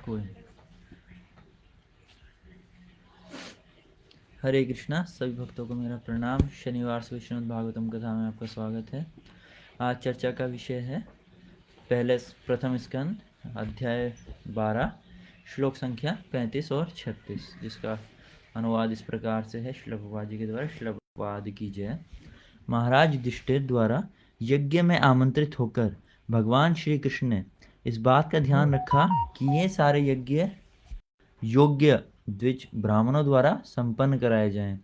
कोई। हरे कृष्णा, सभी भक्तों को मेरा प्रणाम। शनिवार से श्रीमद् भागवतम कथा में आपका स्वागत है। आज चर्चा का विषय है पहले प्रथम स्कंद अध्याय 12 श्लोक संख्या 35 और 36, जिसका अनुवाद इस प्रकार से है। श्रील प्रभुपाद जी के द्वारा श्रील प्रभुपाद की जय। महाराज युधिष्ठिर द्वारा यज्ञ में आमंत्रित होकर भगवान श्री कृष्ण ने इस बात का ध्यान रखा कि ये सारे यज्ञ योग्य द्विज ब्राह्मणों द्वारा संपन्न कराए जाएं।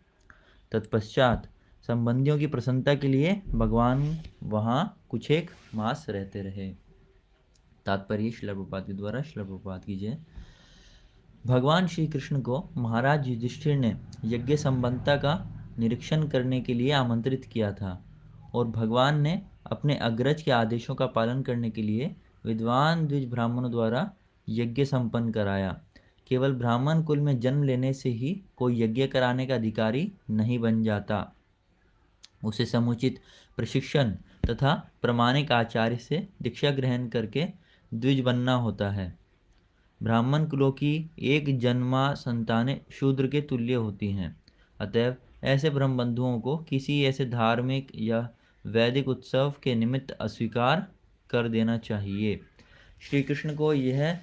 तत्पश्चात संबंधियों की प्रसन्नता के लिए भगवान वहाँ कुछ एक मास रहते रहे। तात्पर्य श्रील प्रभुपाद के द्वारा श्रील प्रभुपाद की जय। भगवान श्री कृष्ण को महाराज युधिष्ठिर ने यज्ञ संबंधता का निरीक्षण करने के लिए आमंत्रित किया था और भगवान ने अपने अग्रज के आदेशों का पालन करने के लिए विद्वान द्विज ब्राह्मणों द्वारा यज्ञ संपन्न कराया। केवल ब्राह्मण कुल में जन्म लेने से ही कोई यज्ञ कराने का अधिकारी नहीं बन जाता। उसे समुचित प्रशिक्षण तथा प्रामाणिक आचार्य से दीक्षा ग्रहण करके द्विज बनना होता है। ब्राह्मण कुलों की एक जन्मा संतानें शूद्र के तुल्य होती हैं। अतएव ऐसे ब्रह्म बंधुओं को किसी ऐसे धार्मिक या वैदिक उत्सव के निमित्त अस्वीकार कर देना चाहिए। श्री कृष्ण को यह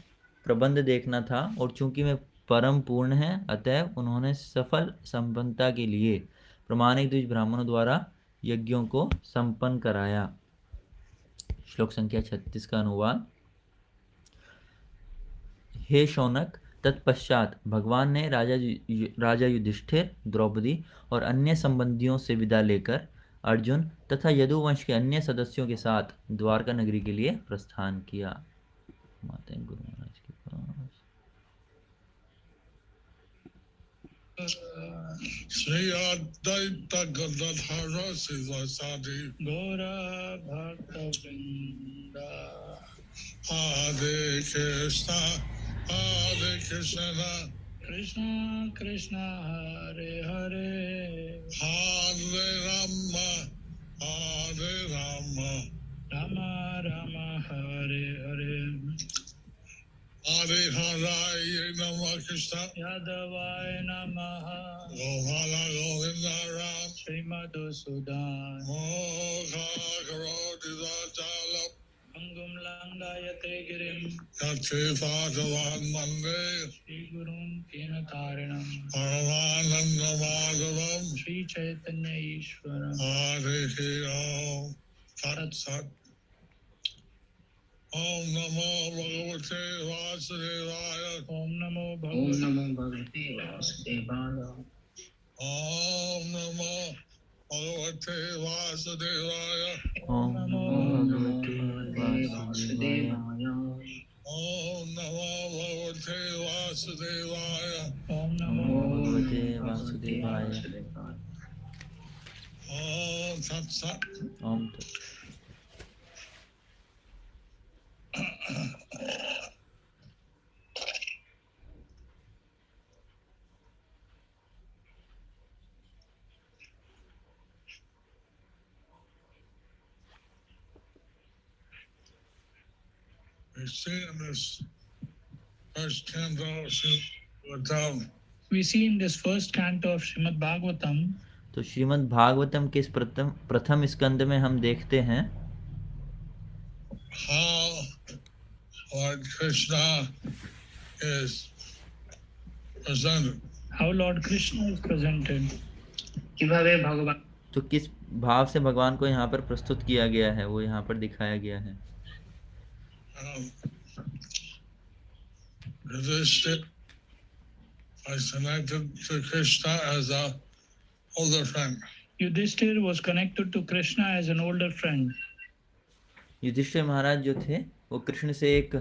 प्रबंध देखना था और चूंकि वे परम पूर्ण हैं, अतएव उन्होंने सफल संपन्नता के लिए प्रामाणिक द्विज ब्राह्मणों द्वारा यज्ञों को संपन्न कराया। श्लोक संख्या 36 का अनुवाद। हे शौनक, तत्पश्चात भगवान ने राजा युधिष्ठिर, द्रौपदी और अन्य संबंधियों से विदा लेकर अर्जुन तथा यदुवंश के अन्य सदस्यों के साथ द्वारका नगरी के लिए प्रस्थान किया। माता गुरु महाराज के पास। श्री अद्वैत गदाधर शिवासादि गौरा भक्तवृंद हरे कृष्णा कृष्ण कृष्ण हरे हरे हरे राम राम राम हरे हरे हरे हराय नमः कृष्ण यादवाय नमः गोपाला गोविंद राम श्रीमधुसूदन मोक्षकरोतिदाचालम अंगुम लंघयते गिरिं यक्षेपाठवान् वन्दे श्रीगुरुं दीनतारिणं परमानंद माधवम श्रीचैतन्य ईश्वरं हरे ओम तत्सत्। ओम नमो भगवते वासुदेवाय ओम नमो भगवते वासुदेवाय ओम नमो भगवते वासुदेवाय ओम नमो भगवते वासुदेवाय। ओम नमो भगवते वासुदेवाय ओम नमो नमो भगवते वासुदेवाय। ओम तत्सत्। ओम We see in this first canto of Bhagavatam, We see in this first canto of Srimad Bhagavatam, तो श्रीमद् भागवतम के इस प्रथम स्कंद में हम देखते हैं how Lord Krishna is presented. how Lord Krishna is presented. किभावे भगवान तो किस भाव से भगवान को यहाँ पर प्रस्तुत किया गया है, वो यहाँ पर दिखाया गया है। Yudhishthira was connected to Krishna as a older friend. Yudhishthir was connected to Krishna as an older friend. Yudhishthir महाराज जो थे वो कृष्ण से एक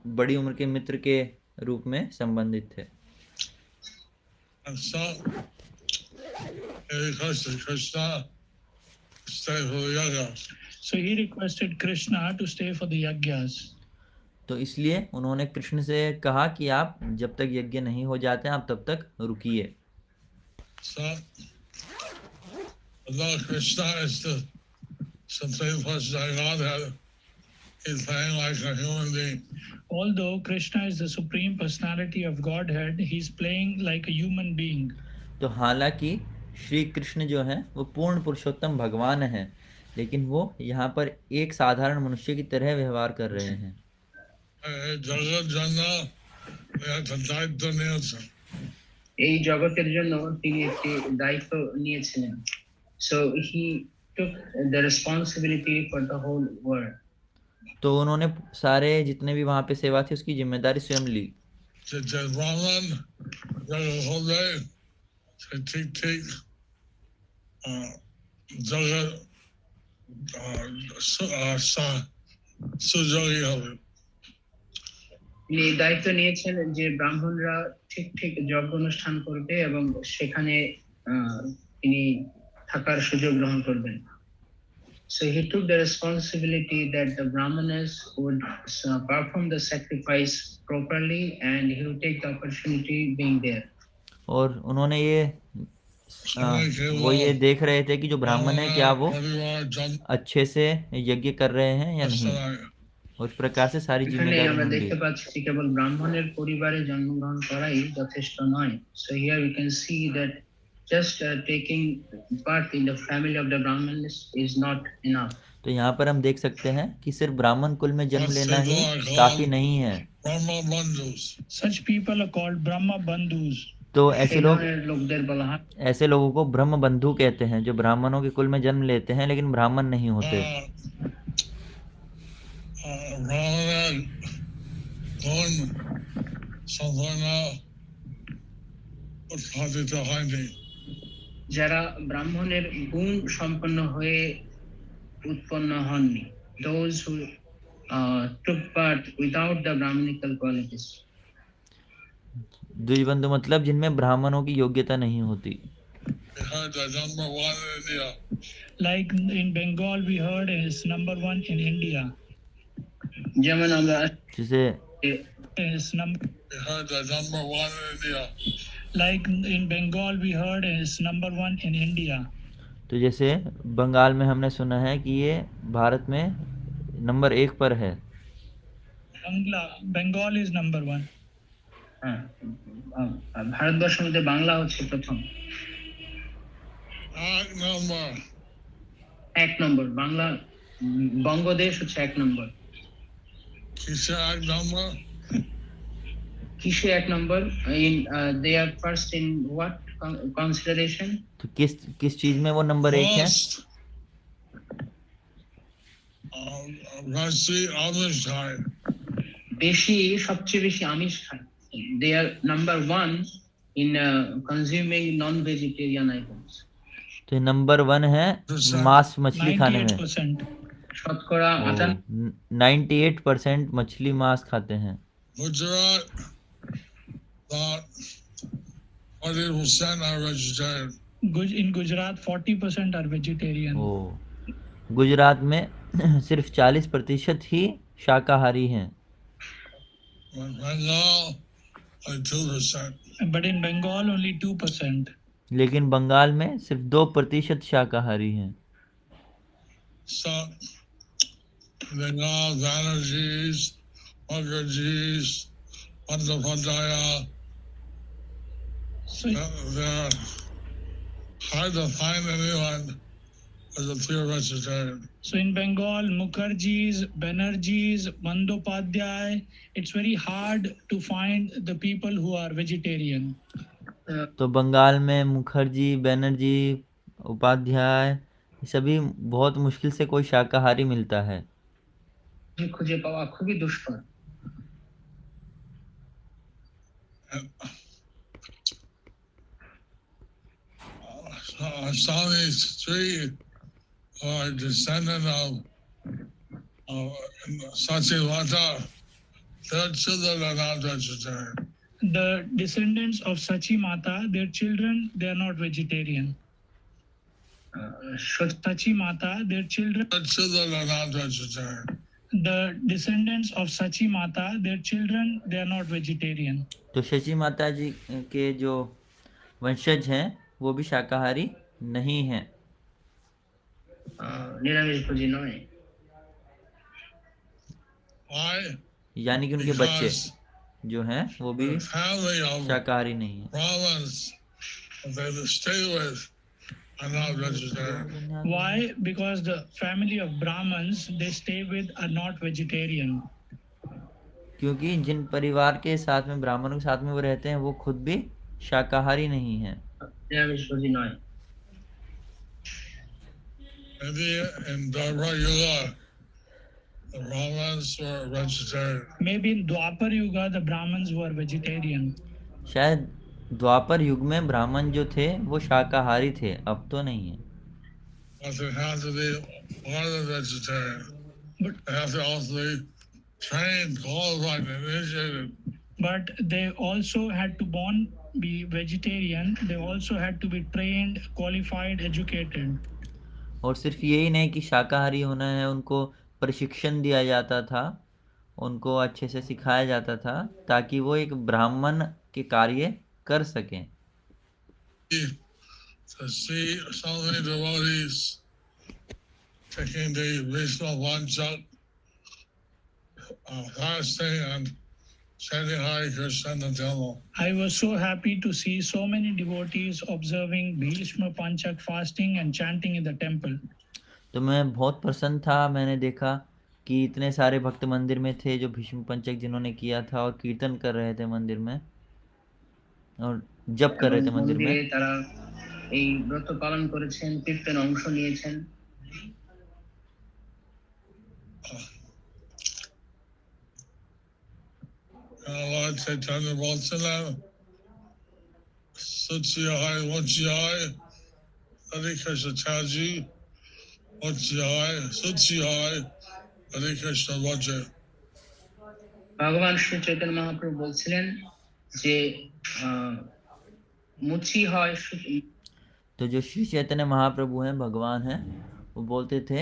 बड़ी उम्र के मित्र के रूप में संबंधित थे। And so he requested Krishna to stay for the yaga. So he requested Krishna to stay for the yajnas. तो इसलिए उन्होंने कृष्ण से कहा कि आप जब तक यज्ञ नहीं हो जाते आप तब तक रुकिए। So Lord Krishna is the Supreme Personality of Godhead. he's playing like a human being. Although Krishna is the supreme personality of Godhead, he's playing like a human being. तो हालांकि श्री कृष्ण जो है वो पूर्ण पुरुषोत्तम भगवान है, लेकिन वो यहाँ पर एक साधारण मनुष्य की तरह व्यवहार कर रहे हैं। जगत जन्ना একটা দায়িত্ব নিয়েছেন। এই জগতের জন্য তিনি একটি দায়িত্ব নিয়েছিলেন। So he took the responsibility for the whole world. तो उन्होंने सारे जितने भी वहाँ पे सेवा थी उसकी जिम्मेदारी स्वयं ली। যে ব্রাহ্মণ জগৎ হবে সে ঠিক ঠিক জগৎ সুযোগী হবে। তিনি এই দায়িত্ব নিয়েছেন যে ব্রাহ্মণরা ঠিক ঠিক যজ্ঞ অনুষ্ঠান করবে এবং সেখানে তিনি থাকার সুযোগ গ্রহণ করবেন। So he took the responsibility that the brahmanas would perform the sacrifice properly and he would take the opportunity being there. और उन्होंने वो ये देख रहे थे कि जो ब्राह्मण है क्या वो अच्छे से यज्ञ कर रहे हैं या नहीं, उस प्रकार से सारी जिम्मेदारी আমরা उन्होंने দেখতে ली। পাচ্ছি যে কেবল ব্রাহ্মণের পরিবারে জন্মগ্রহণ করাই যথেষ্ট নয়। So here we can see that just taking part in the family of the Brahmins is not enough. तो यहाँ पर हम देख सकते हैं कि सिर्फ ब्राह्मण कुल में जन्म लेना ही काफी नहीं है। Brahma बंधुस। Such people are called Brahma Bandhus. तो ऐसे এই लोग ধরনের লোকদের বলা হয় ऐसे लोगों को ब्रह्म बंधु कहते हैं, जो ब्राह्मणों के कुल में जन्म लेते हैं लेकिन ब्राह्मण नहीं होते। ব্রাহ্মণের গুণ সম্পন্ন উৎপাদিত হয়নি। যারা ব্রাহ্মণের গুণ সম্পন্ন হয়ে উৎপন্ন হননি, those who took part without the brahmanical qualities. द्विजबंधु मतलब जिनमें ब्राह्मणों की योग्यता नहीं होती। Like in Bengal, we heard is number one in India. যেমন আমরা जिसे Is like in Bengal, we heard is number one in India. तो जैसे बंगाल में हमने सुना है कि ये भारत में नंबर 1 पर है। Bengal is number one. ভারতবর্ষের মধ্যে বাংলা হচ্ছে প্রথম, এক নম্বর। বাংলা বঙ্গদেশ হচ্ছে 1 নম্বর। কিসে 1 নম্বর? They are first in what consideration? तो किस चीज में वो नंबर 1 है? সবচেয়ে বেশি আমিষ খায়। They are number 1 in consuming non-vegetarian items. तो नंबर 1 है मांस मछली खाने में। 98%. শতকরা 98% मछली मांस खाते हैं। Gujarat 40% are vegetarian. In Gujarat, 40% are vegetarian. Gujarat में सिर्फ 40% ही शाकाहारी हैं। But in Bengal, only 2%. लेकिन बंगाल में सिर्फ 2% शाकाहारी हैं। Bengal, Banerjees, Mukherjees, Bandyopadhyaya, they're hard to find anyone as a pure vegetarian. So in Bengal, Mukherjees, Banerjees, Bandyopadhyaya, it's very hard to find the people who are vegetarian. तो बंगाल में मुखर्जी, बैनर्जी, उपाध्याय सभी बहुत मुश्किल से कोई शाकाहारी मिलता है। খুঁজে পাওয়া খুবই দুষ্কর। Swami's three are descendant of Sachimata. Their children are not vegetarian. The descendants of Sachi Mata, their children, they are not vegetarian. Sachi Mata, their children are not vegetarian. The descendants of Sachi Mata, their children, they are not vegetarian. तो शची माता जी के जो वंशज हैं वो भी शाकाहारी नहीं हैं। निरामिष भोजी नয়। Why? यानी कि उनके बच्चे Because जो हैं वो भी the family of शाकाहारी नहीं है। Brahmins that they stay with are not vegetarian. Why? Because the family of Brahmins they stay with are not vegetarian. क्योंकि जिन परिवार के साथ में ब्राह्मणों के साथ में वो रहते हैं वो खुद भी शाकाहारी नहीं है। নিরামিষভোজী নয়। Maybe in Dharma Yuga, the Brahmins were vegetarian. Maybe in Dwapar Yuga the Brahmins were vegetarian. शायद द्वापर युग में ब्राह्मण जो थे वो शाकाहारी थे, अब तो नहीं है। But they have to be more than vegetarian. But They have to also be trained, qualified, and initiated. but they also had to be vegetarian. They also had to be trained, qualified, educated. और सिर्फ यही नहीं कि शाकाहारी होना है, उनको प्रशिक्षण दिया जाता था, उनको अच्छे से सिखाया जाता था ताकि वो एक ब्राह्मण के कार्य कर सकें। To see so many devotees taking the Vishnu Vanchak, fasting and chanting Hare Krishna in the temple. I was so happy to see so many devotees observing Bhishma Panchak fasting and chanting in the temple. तो मैं बहुत प्रसन्न था, मैंने देखा कि इतने सारे भक्त मंदिर में थे जो भीष्म पंचक जिन्होंने किया था और कीर्तन कर रहे थे मंदिर में और जप कर रहे थे मंदिर में। মন্দিরে তারা এই ব্রত পালন করেছেন, কীর্তন অংশ নিয়েছেন। Lord Chaitanya Balsana, Suchihai, Vachihai, Hare Krishna Chaji, Vachihai, Suchihai, Hare Krishna Vache. ভগবান শ্রী চৈতন্য মহাপ্রভু বলছিলেন যে মুচি হয় तो जो श्री चैतन्य महाप्रभु हैं, भगवान हैं, वो बोलते थे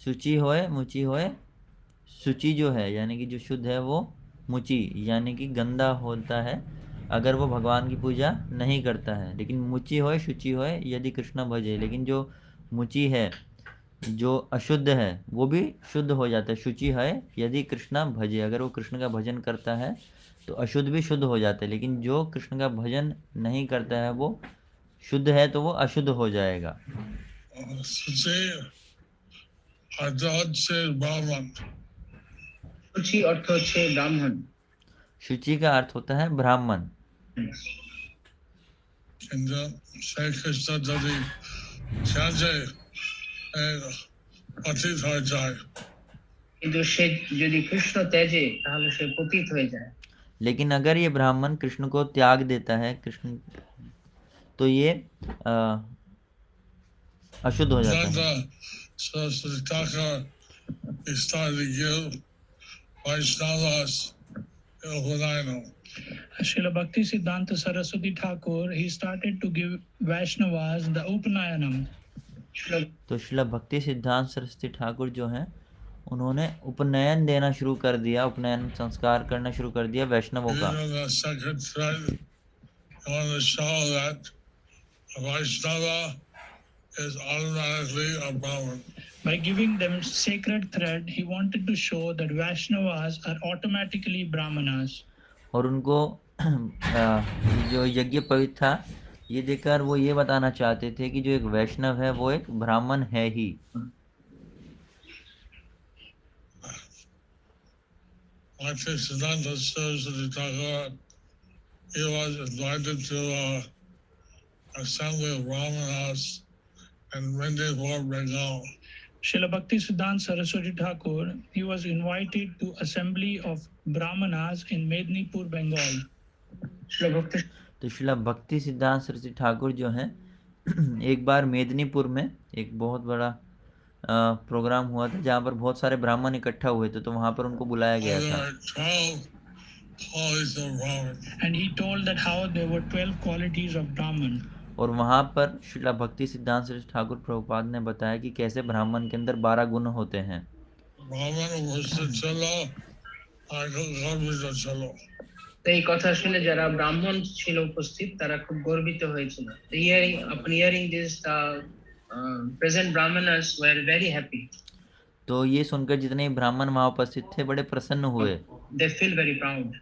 शुचि होए मुचि होए। शुचि जो है यानी कि जो शुद्ध है, वो मुचि यानी कि गंदा होता है अगर वो भगवान की पूजा नहीं करता है। लेकिन मुचि होए शुचि होए यदि कृष्ण भजे। लेकिन जो मुचि है, जो अशुद्ध है, वो भी शुद्ध हो जाता है। शुचि है यदि कृष्ण भजे, अगर वो कृष्ण का भजन करता है तो अशुद्ध भी शुद्ध हो जाता है। लेकिन जो कृष्ण का भजन नहीं करता है वो शुद्ध है तो वो अशुद्ध हो जाएगा। शुचि अर्थ হচ্ছে ব্রাহ্মণ। शुचि का अर्थ होता है ब्राह्मण। কিন্তু সে যদি কৃষ্ণ ত্যাজে তাহলে সে পতিত হয়ে যায়। लेकिन अगर ये ब्राह्मण कृष्ण को त्याग देता है, कृष्ण तो ये अशुद्ध हो जाता है। Srila Bhakti Siddhanta Saraswati Thakur, he started to give Vaishnavas the Upanayanam. तो श्रील भक्ति सिद्धांत सरस्वती ठाकुर जो हैं, उन्होंने उपनयन देना शुरू कर दिया, उपनयन संस्कार करना शुरू कर दिया वैष्णवों का। By giving them sacred thread, he wanted to show that Vaishnavas are automatically Brahmanas. और उनको जो यज्ञ पवित्र था ये देखकर वो ये बताना चाहते थे कि जो एक वैष्णव है वो एक ब्राह्मण है ही। Siddhanta Saraswati Thakur, he was invited to assembly of Brahmanas in Mendipur, Bengal. Srila Bhakti Siddhanta Saraswati Thakur, he was invited to assembly of Brahmanas in Mednipur, Bengal. तो श्रील भक्ति सिद्धांत सरस्वती ठाकुर जो हैं एक बार मेदिनीपुर में एक बहुत बड़ा प्रोग्राम हुआ था जहाँ पर बहुत सारे ब्राह्मण इकट्ठा हुए थे, तो वहाँ पर उनको बुलाया गया था। And he told that how there were 12 qualities of Brahman. और वहाँ पर श्रील भक्ति सिद्धांत सरस्वती ठाकुर प्रभुपाद ने बताया कि कैसे ब्राह्मण के अंदर 12 गुण होते हैं। এই কথা শুনে যারা ব্রাহ্মণ ছিল উপস্থিত তারা খুব গর্বিত হয়েছিল। Upon hearing this, the present brahmanas were very happy. तो ये सुनकर जितने ब्राह्मण वहाँ उपस्थित थे बड़े प्रसन्न हुए, They feel very proud.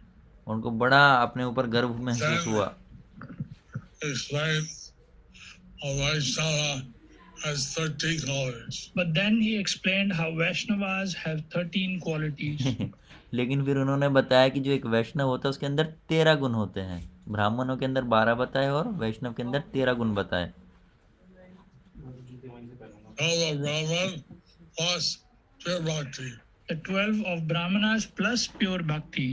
उनको बड़ा अपने ऊपर गर्व महसूस हुआ। Explained how Vaishnava has 13 qualities. But then he explained how Vaishnavas have 13 qualities. लेकिन फिर उन्होंने बताया कि जो एक वैष्णव होता है उसके अंदर 13 गुण होते हैं। ब्राह्मणों के अंदर 12 बताए और वैष्णव के अंदर 13 गुण बताए। All the Brahman plus pure bhakti. The 12 of Brahmanas plus pure bhakti.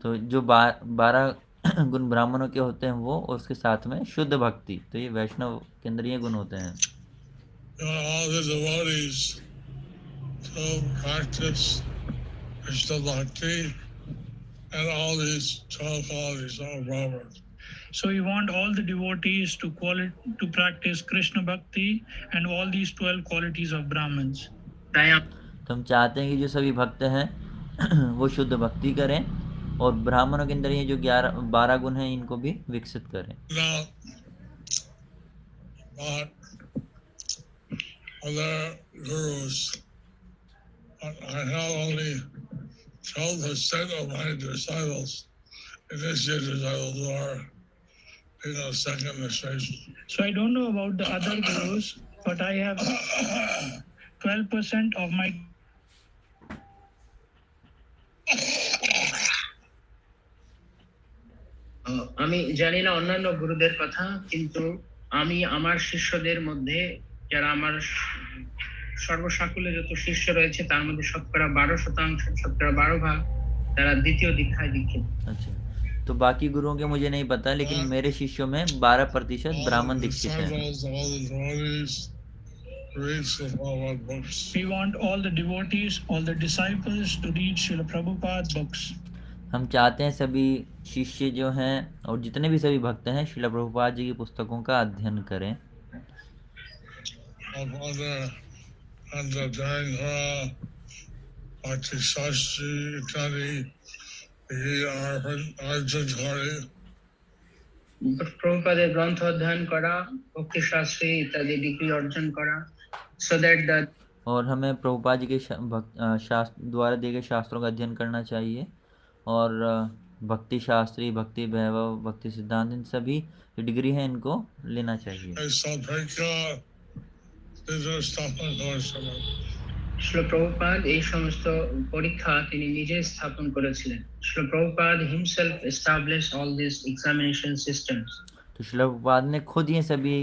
तो जो 12 गुण ब्राह्मणों के होते हैं वो, और उसके साथ में शुद्ध भक्ति, तो ये वैष्णव के अंदर ये गुण होते हैं। All the devotees to practice Krishna bhakti and all these 12 qualities of Brahman. So we want all the devotees to practice Krishna bhakti and all these 12 qualities of Brahmins. তাই আম- तो हम चाहते हैं कि जो सभी भक्त हैं वो शुद्ध भक्ति करें और ब्राह्मणों के अंदर ये जो 12 गुण हैं इनको भी विकसित करें। Now, but other gurus, I have only 12% of my disciples, initiated disciples who are, second initiation. So I don't know about the other gurus, but I have 12% of my আমি জানি না অন্যান্য গুরুদের কথা, কিন্তু আমি আমার শিষ্যদের মধ্যে যারা আমার সর্বসাকুল্যে যত শিষ্য রয়েছে তার মধ্যে শতকরা 12%, শতকরা 12 ভাগ তারা দ্বিতীয় দীক্ষায় দীক্ষিত। अच्छा, तो बाकी गुरुओं के मुझे नहीं पता, लेकिन मेरे शिष्यों में 12% ब्राह्मण दीक्षित हैं। Disciples, all the devotees, read the Prabhupada books. we want all the devotees, all the disciples to read Srila Prabhupada books. हम चाहते हैं सभी शिष्य जो हैं और जितने भी सभी भक्त हैं श्रील प्रभुपाद जी की पुस्तकों का अध्ययन करें। Of other under Dhangra, Bhakti Shastri, Ittadi, Arjun Kari. প্রভুপাদের গ্রন্থ অধ্যয়ন করা, ভক্তি শাস্ত্রী ইত্যাদি ডিগ্রি অর্জন করা, so that the और हमें प्रभुपाद जी के शास्त्र द्वारा दिए गए शास्त्रों का अध्ययन करना चाहिए और भक्ति शास्त्री, भक्ति वैभव, भक्ति सिद्धांत, इन सभी डिग्री हैं इनको लेना चाहिए। শ্রীল প্রভুপাদ এই সমস্ত পরীক্ষা তিনি নিজে স্থাপন করেছিলেন। Srila Prabhupada himself established all these examination systems. तो श्रील प्रभुपाद ने खुद ये सभी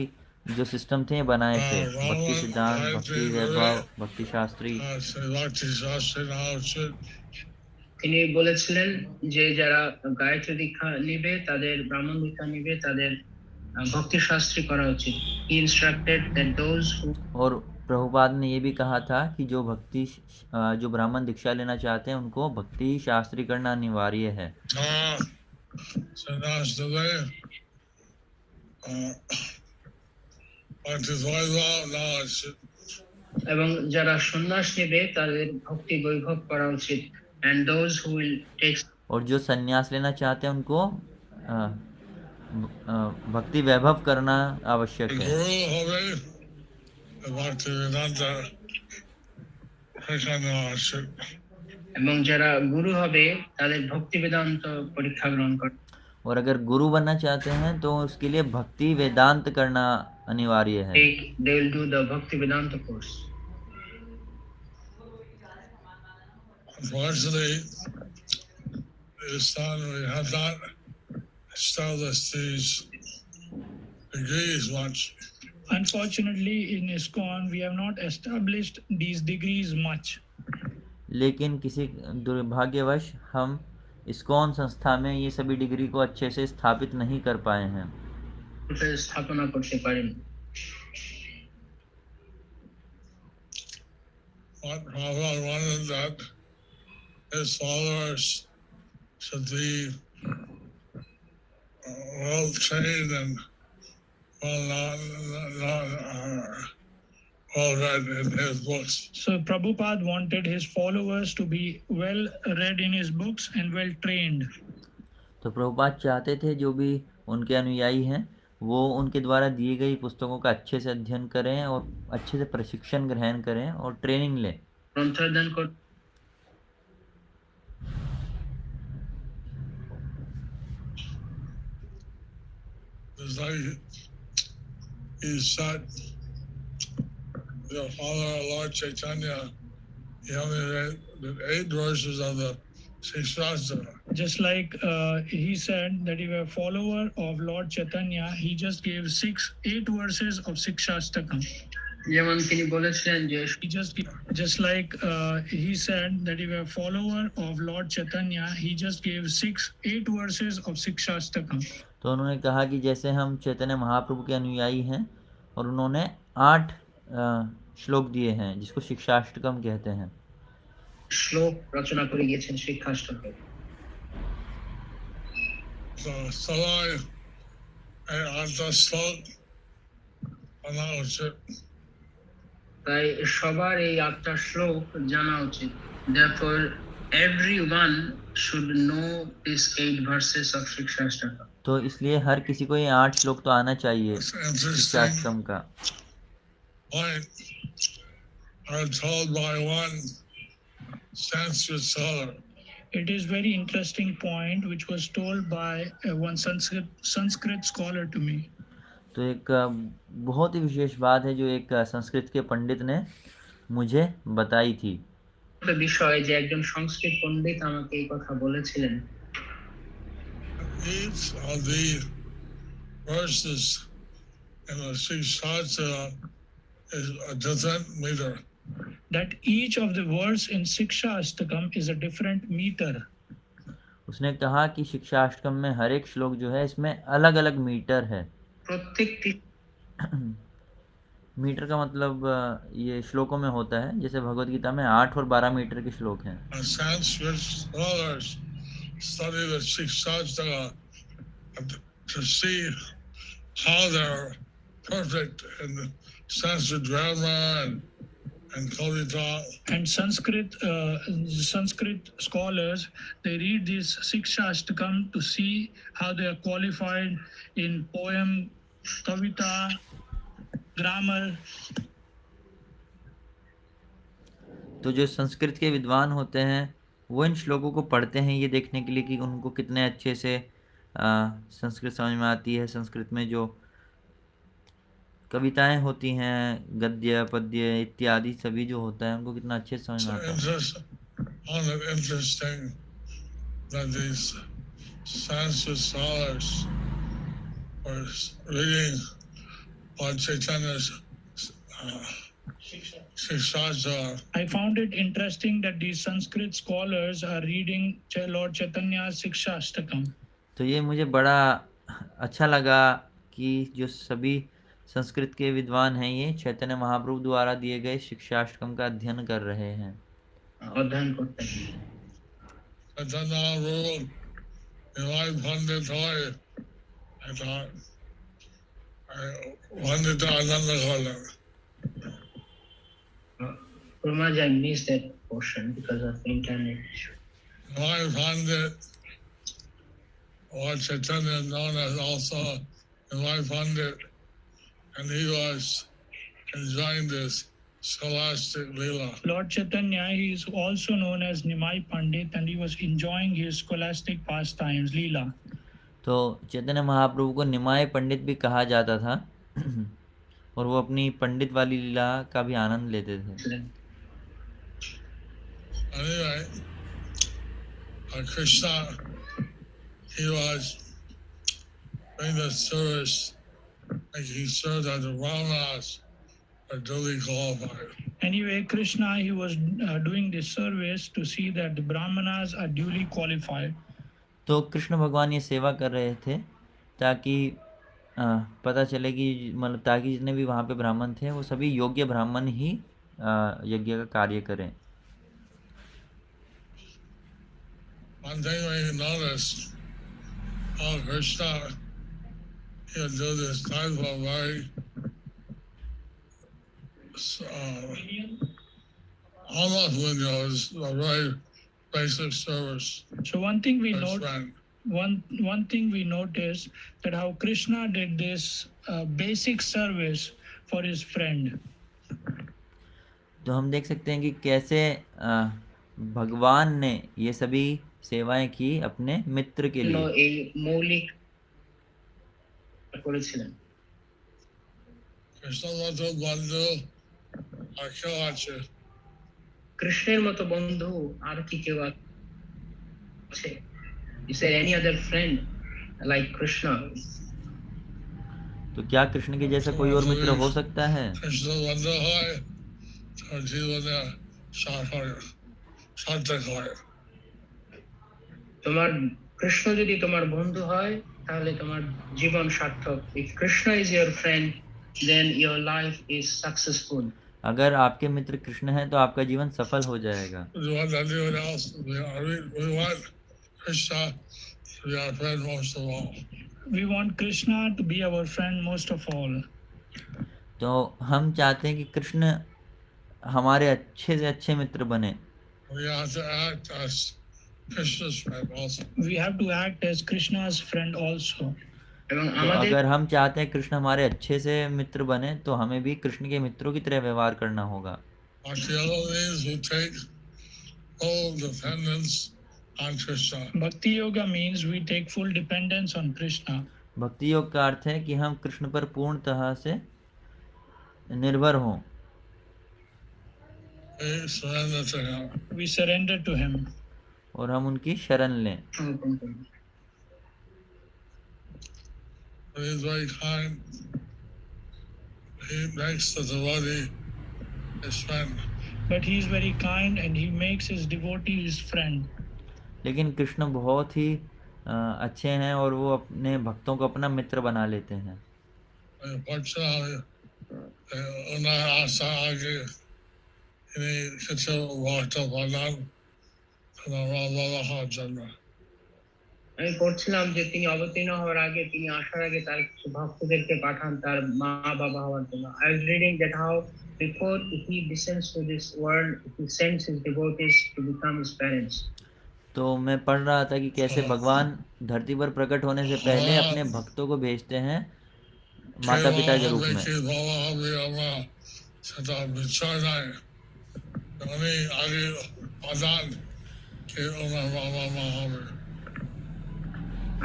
जो सिस्टम थे बनाए थे, भक्ति सिद्धांत, भक्ति वैभव, भक्ति शास्त्री। তিনি বলেছিলেন যে যারা গায়ত্রী দীক্ষা নিবে তাদের ব্রাহ্মণ দীক্ষা নিবে তাদের ভক্তি শাস্ত্রী করা উচিত। He instructed that those who और प्रभुपाद ने ये भी कहा था कि जो ब्राह्मण दीक्षा लेना चाहते हैं उनको भक्ति शास्त्री करना अनिवार्य है। এবং যারা সন্ন্যাস নেবে তাদের ভক্তি বৈভব করা উচিত। And those who will take और जो संन्यास लेना चाहते हैं उनको भक्ति वैभव करना आवश्यक है। এবং যারা গুরু হবে তাদের ভক্তি বেদান্ত পরীক্ষা গ্রহণ করে। और अगर गुरु बनना चाहते हैं तो उसके लिए भक्ति वेदांत करना अनिवार्य है। They will do the Bhakti Vedanta course. Unfortunately, this time we have not established these degrees much. Unfortunately, in ISKCON, we have not established these degrees much. लेकिन किसी दुर्भाग्यवश हम इस्कॉन संस्था में ये सभी डिग्री को अच्छे से स्थापित नहीं कर पाए हैं। স্থাপনা করতে পারেনি। What Prabhupada wanted that his followers should be well trained and well read in his books. So Prabhupada wanted his followers to be well read in his books and well trained. तो प्रभुपाद चाहते थे जो भी उनके अनुयायी हैं वो उनके द्वारा दी गई पुस्तकों का अच्छे से अध्ययन करें और अच्छे से प्रशिक्षण ग्रहण करें और ट्रेनिंग लें। গ্রন্থাধ্যয়ন করতেন। It's like he said, the father of Lord Chaitanya, he only read the 8 verses of the Shikshastra. Just like he said that if a follower of Lord Chaitanya, he just gave 8 verses of Sikshastakam. যেমন তিনি বলেছিলেন যে He just like he said that if a follower of Lord Chaitanya, he just gave 8 verses of Sikshastakam. तो उन्होंने कहा कि जैसे हम चैतन्य महाप्रभु के अनुयायी हैं और उन्होंने 8 श्लोक दिए हैं जिसको शिक्षाष्टकम कहते हैं। শ্লোক রচনা করে গিয়েছেন শিক্ষাষ্টকে। So Salai and Anta Slok announced it. তাই সবার এই 8টা শ্লোক জানা উচিত। Therefore, everyone should know these 8 verses of Shikshashtaka. तो इसलिए हर किसी को ये 8 श्लोक तो आना चाहिए शिक्षाष्टकम का। Point are told by one Sanskrit scholar. It is very interesting point which was told by one Sanskrit scholar to me. तो एक बहुत ही विशेष बात है जो एक संस्कृत के पंडित ने मुझे बताई थी। একটা বিষয় যে একজন সংস্কৃত পণ্ডিত আমাকে এই কথা বলেছিলেন। Each of the verses in the Shikshastra is a different meter. That each of the verse in Sikshastakam is a different meter. उसने कहा कि शिक्षाष्टकम में हर एक श्लोक जो है इसमें अलग अलग मीटर है। প্রত্যেকটি मीटर का मतलब ये श्लोकों में होता है, जैसे भगवत गीता में 8 और 12 मीटर के श्लोक हैं। Sanskrit scholars study the Shikshastra to see how they're perfect in Sanskrit grammar and Kavita. And Sanskrit scholars, they read this Sikshastakam to see how they are qualified in poem, kavita, grammar. तो जो संस्कृत के विद्वान होते हैं वो इन श्लोकों को पढ़ते हैं ये देखने के लिए कि उनको कितने अच्छे से संस्कृत समझ में आती है। संस्कृत में जो कविताएं होती हैं, गद्य पद्य इत्यादि सभी जो होता है उनको कितना अच्छे से समझ में आता है। Interesting that these Sanskrit scholars are reading Lord Chaitanya's Shikshastra. I found it interesting that these Sanskrit scholars are reading Lord Chaitanya's Sikshastakam. तो ये मुझे बड़ा अच्छा लगा कि जो सभी संस्कृत के विद्वान हैं ये चैतन्य महाप्रभु द्वारा दिए गए शिक्षाष्टकम का अध्ययन कर रहे हैं। অধ্যয়ন করতে हैं। Chaitanya ruled Nimai Pandit Hoy. I thought Pandita Ananda Kala. Pramaj, I missed that portion because of internet issue. Nimai Pandit, Lord Chaitanya is known as also Nimai Pandit, and he was enjoying this scholastic Leela. Lord Chaitanya, he is also known as Nimai Pandit and he was enjoying his scholastic pastimes, Leela. तो चैतन्य महाप्रभु को निमाय पंडित भी कहा जाता था और वो अपनी पंडित वाली लीला का भी आनंद लेते थे। Anyway, Krishna, he was doing the service, making sure that the Brahmanas are duly qualified. Anyway, Krishna, he was doing this service to see that the Brahmanas are duly qualified. तो कृष्ण भगवान ये सेवा कर रहे थे ताकि पता चले कि मतलब ताकि जितने भी वहाँ पे ब्राह्मण थे वो सभी योग्य ब्राह्मण ही यज्ञ का कार्य करें। One thing we noticed, how Krishna, he'll do this type of very almost windows, a very basic service. So one thing we for his note, friend. one thing we noticed that how Krishna did this basic service for his friend. तो हम देख सकते हैं कि कैसे भगवान ने ये सभी सेवाएं की अपने मित्र के জন্য लिए। এই মৌলিক করেছিলেন। Krishna Mata Bandhu Akacha. কৃষ্ণের মতো বন্ধু আর কি কেউ আছে? Is there any other friend like Krishna? तो क्या कृष्ण के जैसा कोई और मित्र हो सकता है? Krishna Bandhu Hai, Sarjivana Safar, Santakar. তোমার কৃষ্ণ যদি তোমার বন্ধু হয় তাহলে তোমার জীবন সার্থক। If Krishna is your friend, then your life is successful. अगर आपके मित्र कृष्ण हैं तो आपका जीवन सफल हो जाएगा। We want anyone else. We want Krishna to be our friend most of all. We want Krishna to be our friend most of all. तो हम चाहते हैं कि कृष्ण हमारे अच्छे से अच्छे मित्र बने। We have to act as Krishna's friend also. We have to act as Krishna's friend also. এবং तो আমাদের अगर हम चाहते हैं कृष्ण हमारे अच्छे से मित्र बने तो हमें भी कृष्ण के मित्रों की तरह व्यवहार करना होगा। Bhakti Yoga means we take full dependence on Krishna. Bhakti Yoga means we take full dependence on Krishna. भक्ति योग का अर्थ है कि हम कृष्ण पर पूर्णतः से निर्भर हों। We surrender to Him. We surrender to Him. और हम उनकी शरण लें। সমর্পণ করি। He is very kind. He makes the devotee his friend. But He is very kind and He makes His devotee His friend. लेकिन कृष्ण बहुत ही अच्छे हैं और वो अपने भक्तों को अपना मित्र बना लेते हैं। Unfortunately, उन्हें आशा आगे इन्हें कुछ वक्त बदल আমি পড়ছিলাম যে তিনি অবতীর্ণ হওয়ার আগে তিনি আসার আগে তার কিছু ভক্তদেরকে পাঠান তার মা বাবা হওয়ার জন্য। I was reading that how before he descends to this world, he sends his devotees to become his parents. तो मैं पढ़ रहा था कि कैसे भगवान धरती पर प्रकट होने से पहले अपने भक्तों को भेजते हैं माता पिता के रूप में।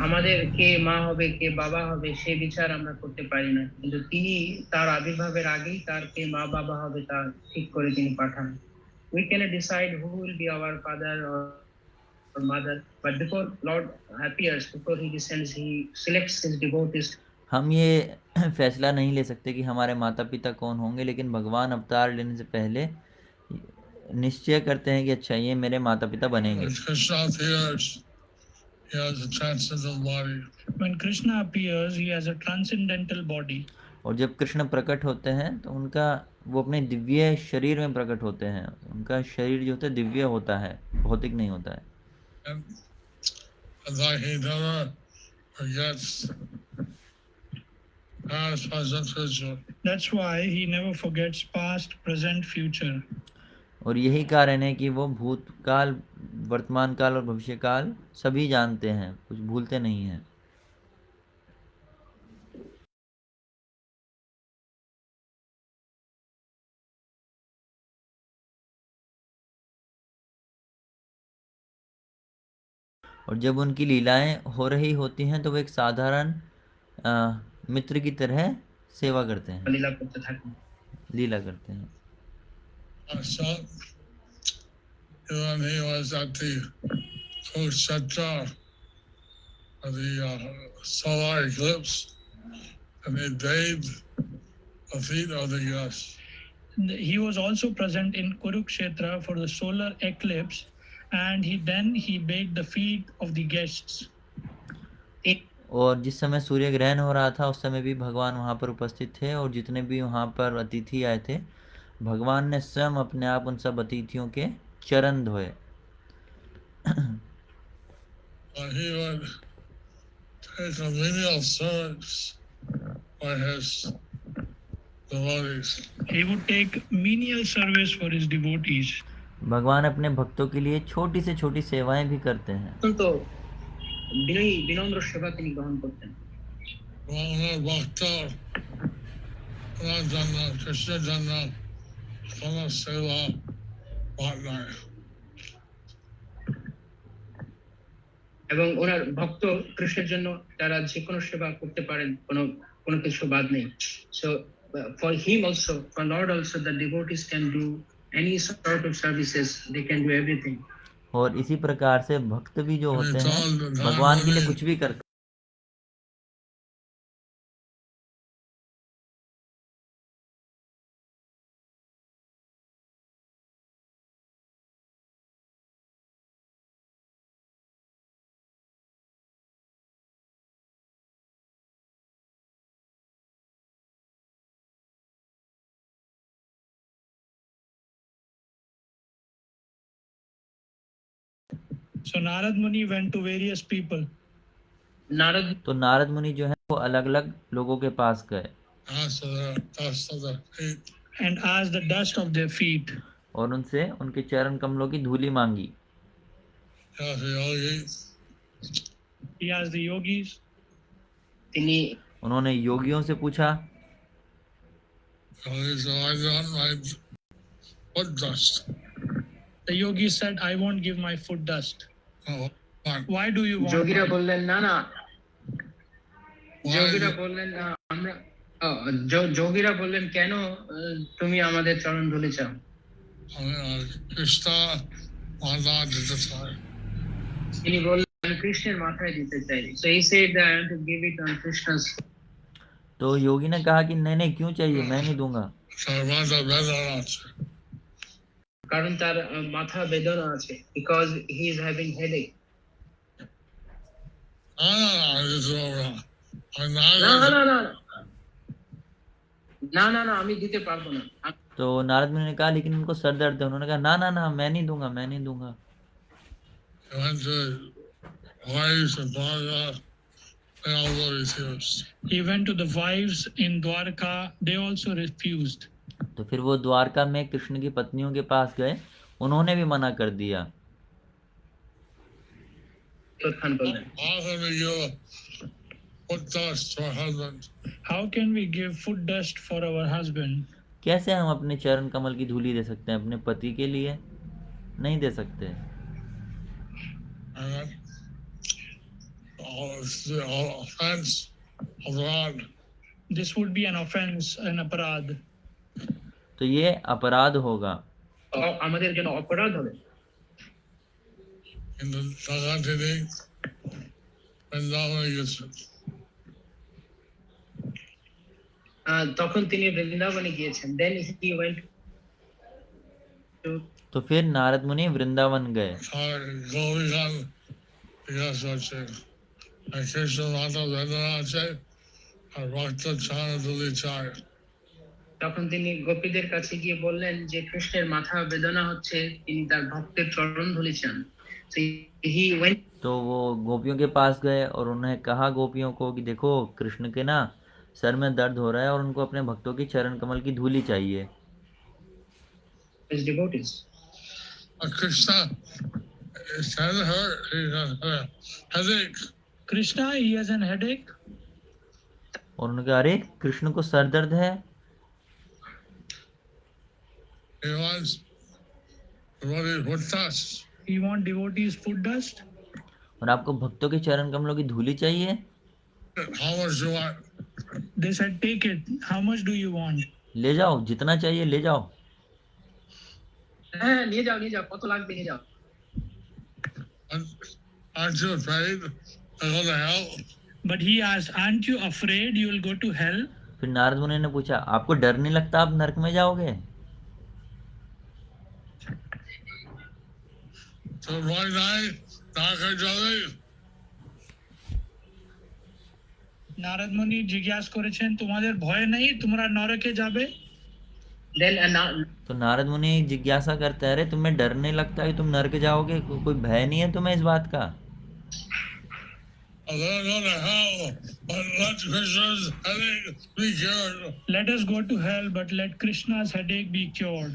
আমাদের কে মা হবে কে বাবা হবে সে বিচার আমরা করতে পারি না, কিন্তু তিনি তার আবির্ভাবের আগেই তার কে মা বাবা হবে তা ঠিক করে তিনি পাঠান। We cannot decide who will be our father or mother, but before Lord appears, before he descends, he selects his devotees. हम ये फैसला नहीं ले सकते कि हमारे माता पिता कौन होंगे, लेकिन भगवान अवतार लेने से पहले निश्चय करते हैं कि अच्छा ये मेरे माता पिता बनेंगे। When Krishna appears, he has a transcendental body. और जब कृष्ण प्रकट होते हैं तो उनका वो अपने दिव्य शरीर में प्रकट होते हैं। उनका शरीर जो होता है दिव्य होता है, भौतिक नहीं होता है। That's why he never forgets past, present, future. और यही कारण है कि वो भूतकाल, वर्तमान काल और भविष्य काल सभी जानते हैं, कुछ भूलते नहीं हैं। और जब उनकी लीलाएं हो रही होती हैं तो वो एक साधारण मित्र की तरह सेवा करते हैं, লীলা করতে থাকেন। लीला करते हैं। When he was at the Kurukshetra, the solar eclipse, and he bathed the feet of the guests. He was also present in Kurukshetra for the solar eclipse, and he bathed the feet of the guests. और जिस समय सूर्य ग्रहण हो रहा था उस समय भी भगवान वहाँ पर उपस्थित थे, और जितने भी वहाँ पर अतिथि आए थे भगवान ने स्वयं अपने आप उन सब अतिथियों के चरण धोए। He would take a menial service for his devotees. He would take menial service for his devotees. भगवान अपने भक्तों के लिए छोटी से छोटी सेवाएं भी करते हैं। তো বিনয়ী বিনম্র সেবা তিনি গ্রহণ করতেন। Krishna Janna Sana Seva Partner. এবং ওনার ভক্ত কৃষ্ণের জন্য তারা যে কোনো সেবা করতে পারেন, কোনো কোনো কিছু বাদ নেই। So for him also, for Lord also, the devotees can do any sort of services, they can do everything. और इसी प्रकार से भक्त भी जो होते हैं It's all भगवान के लिए harmony. कुछ भी करते So Narad Muni went to various people Narad तो नारद मुनि जो है वो अलग अलग लोगों के पास गए Asked for the dust of their feet. and asked the dust of their feet. और उनसे उनके चरण कमलों की धूली मांगी। Asked the yogis. He asked the yogis. তিনি उन्होंने योगियों से पूछा, Yogis said, I don't want my foot dust. The yogi said, I won't give my foot dust. Oh, what? Why do you want যোগীরা mine? বললেন না না, Why যোগীরা is it- বললেন না আমরা যোগীরা বললেন কেন তুমি আমাদের চরণ ধুলি চাও? Krishna Mata did the time. তিনি বললেন আমি কৃষ্ণের মাথায় দিতে চাই। So he said that I want to give it on Krishna's. तो योगी ने कहा कि नहीं नहीं क्यों चाहिए, मैं नहीं दूंगा। So I want the better কারণ তার মাথা বেদনা আছে, because he is having headache. It's over. I'm না not. না না না না না না আমি দিতে পারবো না। तो नारद मुनि ने कहा लेकिन उनको सर दर्द है। उन्होंने कहा ना ना ना मैं नहीं दूंगा, मैं नहीं दूंगा। I went to wives and Bhaga. They all refused. He went to the wives in Dwarka. They also refused. तो फिर वो द्वारका में कृष्ण की पत्नियों के पास गए, उन्होंने भी मना कर दिया। তৎক্ষণ বললেন How can we give foot dust to our husband? How can we give foot dust for our husband? कैसे हम अपने चरण कमल की धूली दे सकते हैं अपने पति के लिए? नहीं दे सकते। And then all offense of God. This would be an offense, an aparad. तो ये अपराध होगा। আমাদের জন্য অপরাধ হবে। In the Jagantini, Vrindavan gets তখন তিনি বৃন্দাবনে গিয়েছেন। Then he went to तो फिर नारद मुनि वृंदावन गए। Govigan, yes, that's it. And Krishna Mata Vedanache, and Bhakta Chana Duli Chai. তখন তিনি গোপীদের কাছে গিয়ে বললেন যে কৃষ্ণের মাথা বেদনা হচ্ছে, তিনি তার ভক্তের চরণ ধুলি চান। So he went तो वो गोपियों के पास गए और उन्होंने कहा गोपियों को कि देखो कृष्ण के ना सर में दर्द हो रहा है और उनको अपने भक्तों की चरण कमल की धूली चाहिए। to his devotees. Krishna is telling her he has a headache. Krishna, he has an headache. और उन्होंने कहा अरे कृष्ण को सर दर्द है, He wants somebody foot dust. He wants devotees foot dust. और आपको भक्तों के चरण कमलों की धूली चाहिए। How much you want? They said, take it. How much do you want? ले जाओ, जितना चाहिए ले जाओ। হ্যাঁ নিয়ে যাও কত লাগবে নিয়ে যাও। Aren't you afraid to go to hell? But he asked, aren't you afraid you will go to hell? फिर नारद मुनि ने पूछा आपको डर नहीं लगता आप नरक में जाओगे? So why not? Nakajali? Narad মুনি জিজ্ঞাসা করেছেন তোমাদের ভয় নেই, তোমরা নরকে যাবে? Then तो नारद मुनि जिज्ञासा करते हैं अरे तुम्हें डर नहीं लगता कि तुम नरक जाओगे? कोई भय नहीं है तुम्हें इस बात का? I'm gonna go to hell, but let Krishna's headache be cured. Let us go to hell, but let Krishna's headache be cured.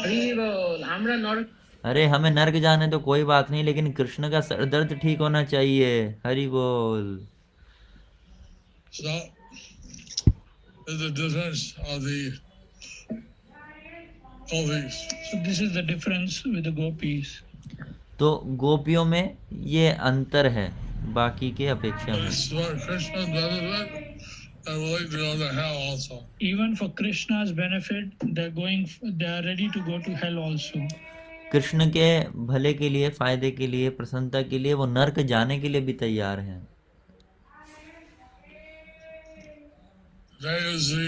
Hari বল, আমরা নরক अरे हमें नरक जाने तो कोई बात नहीं, लेकिन कृष्ण का सर दर्द ठीक होना चाहिए। हरि बोल। So there's a difference of the gopis. So this is the difference with the gopis. तो गोपियों में ये अंतर है बाकी के अपेक्षा But में। it's for Krishna's benefit, they're willing to go to hell also. Even for Krishna's benefit, they are ready to go to hell also. Krishna के भले के लिए, फायदे के लिए, प्रसन्नता के लिए वो नर्क जाने के लिए भी तैयार हैं। Today is the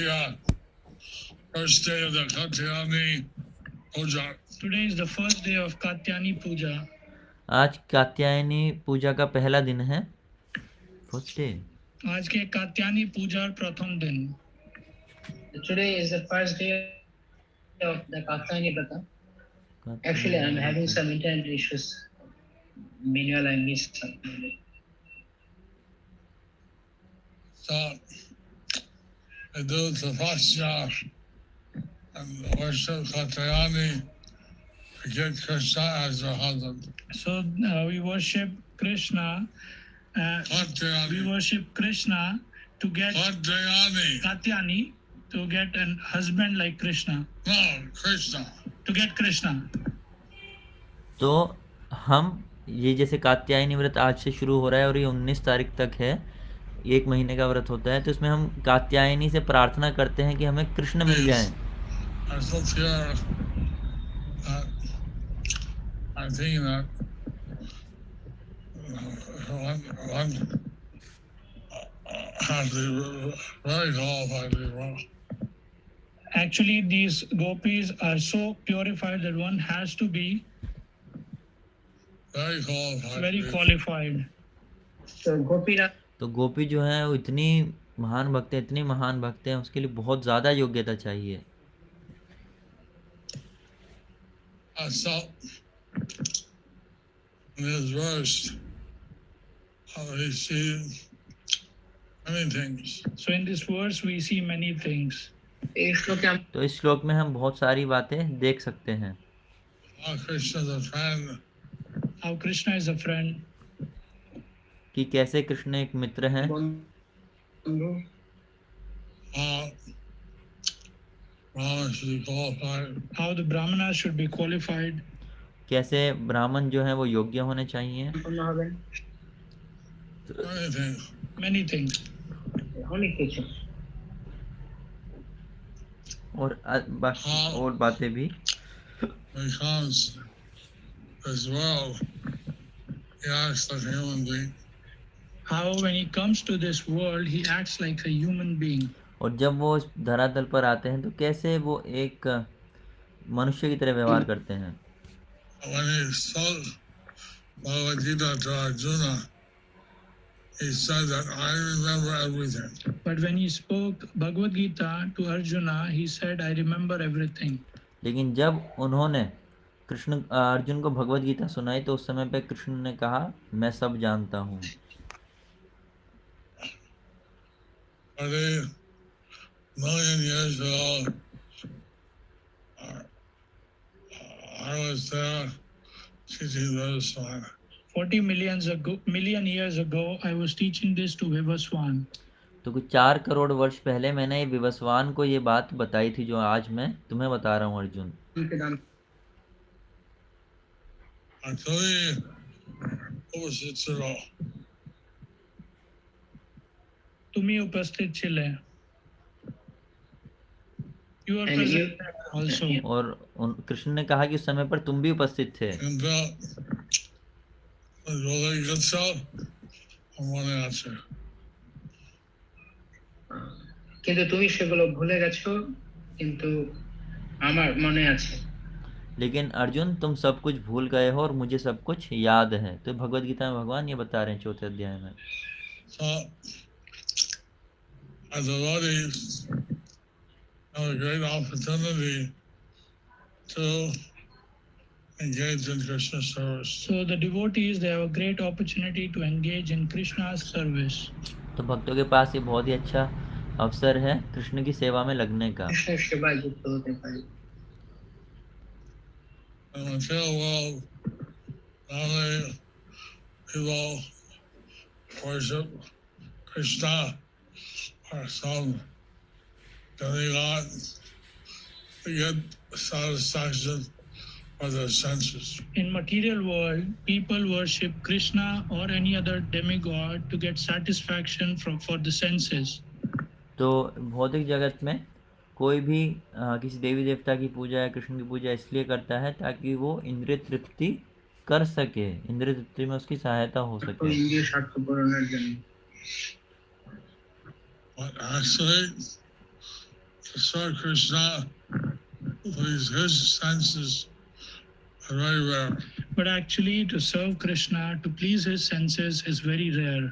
first day of the Katyayani Puja. Today is the first day of Katyayani Puja. आज कात्यायनी पूजा का पहला दिन है। First day. आज के कात्यायनी पूजा प्रथम दिन। Today is the first day of the Katyayani Vrata. Actually, I'm having some internet issues. Meanwhile, I missed something. So they do tapasya and worship Katyayani to get Krishna as their husband. So we worship Krishna. We Katyayani. worship Krishna to get Katyayani. Katyayani to get an husband like Krishna. No, Krishna. To get Krishna. तो हम ये जैसे कात्यायनी व्रत आज से शुरू हो रहा है और ये 19 तारीख तक है, 1 महीने का व्रत होता है। तो इसमें हम कात्यायनी से प्रार्थना करते हैं कि हमें कृष्ण मिल जाए। I'm so pure that I think that one has to be very qualified to be wrong. Actually, these gopis are so purified that one has to be Very qualified. very qualified. So Gopinath, तो गोपी जो है वो इतनी महान भक्त है, इतनी महान भक्त है, उसके लिए बहुत ज़्यादा योग्यता चाहिए। So in this verse, we see many things. So in this verse, we see many things. इस श्लोक में तो इस श्लोक में हम बहुत सारी बातें देख सकते हैं। How Krishna is a friend, How Krishna is a friend. कि कैसे कृष्ण एक मित्र हैं, बंधु, how Brahma should be qualified, How the brahmanas should be qualified. कैसे ब्राह्मण जो हैं वो योग्य होने चाहिए। संपन्न हবেন, many things. Many things. অনেক কিছু। और बातें भी। Because this world, he acts like a human being. How when he comes to this world, he acts like a human being. और जब वो इस धरातल पर आते हैं तो कैसे वो एक मनुष्य की तरह व्यवहार करते हैं। When he spoke Bhagavad Gita to Arjuna, he said that I remember everything. But when he spoke Bhagavad Gita to Arjuna, he said, I remember everything. लेकिन जब उन्होंने अर्जुन को भगवद गीता सुनाई तो उस समय पे कृष्ण ने कहा मैं सब जानता हूँ। But a million years ago, I was there teaching this one. 40 million years ago, I was teaching this to Vivaswan. तो कुछ 4 करोड़ वर्ष पहले मैंने विवस्वान को ये बात बताई थी जो आज मैं तुम्हें बता रहा हूँ Arjun. Actually, opposite to all. तुम्ही उपस्थित छिले. You were And present also. और कृष्ण ने कहा कि उस समय पर तुम भी उपस्थित थे। And really good self, I want to answer. কিন্তু তুমি সেগুলো ভুলে গেছো, কিন্তু আমার মনে আছে। लेकिन अर्जुन तुम सब कुछ भूल गए हो और मुझे सब कुछ याद है। तो भगवद गीता में भगवान ये बता रहे हैं 4थे अध्याय में। So, as devotees, have a great opportunity to engage in Krishna service. So the devotees, they have a great opportunity to engage in Krishna's service. तो भक्तों के पास ये बहुत ही अच्छा अवसर है कृष्ण की सेवा में लगने का। কৃষ্ণের সেবায় যুক্ত হতে পারি। In the material world, normally people worship Krishna or some demigod to get satisfaction for their senses. In material world, people worship Krishna or any other demigod to get satisfaction for the senses. तो भौतिक जगत में कोई भी किसी देवी देवता की पूजा या कृष्ण की पूजा इसलिए करता है ताकि वो इंद्रिय तृप्ति कर सके, इंद्रिय तृप्ति में उसकी सहायता हो तो सके। इंद्रिय स्वार्थ पूरণের জন্য। But actually, to serve Krishna, please his senses are very rare. But actually, to serve Krishna, to please his senses is very rare.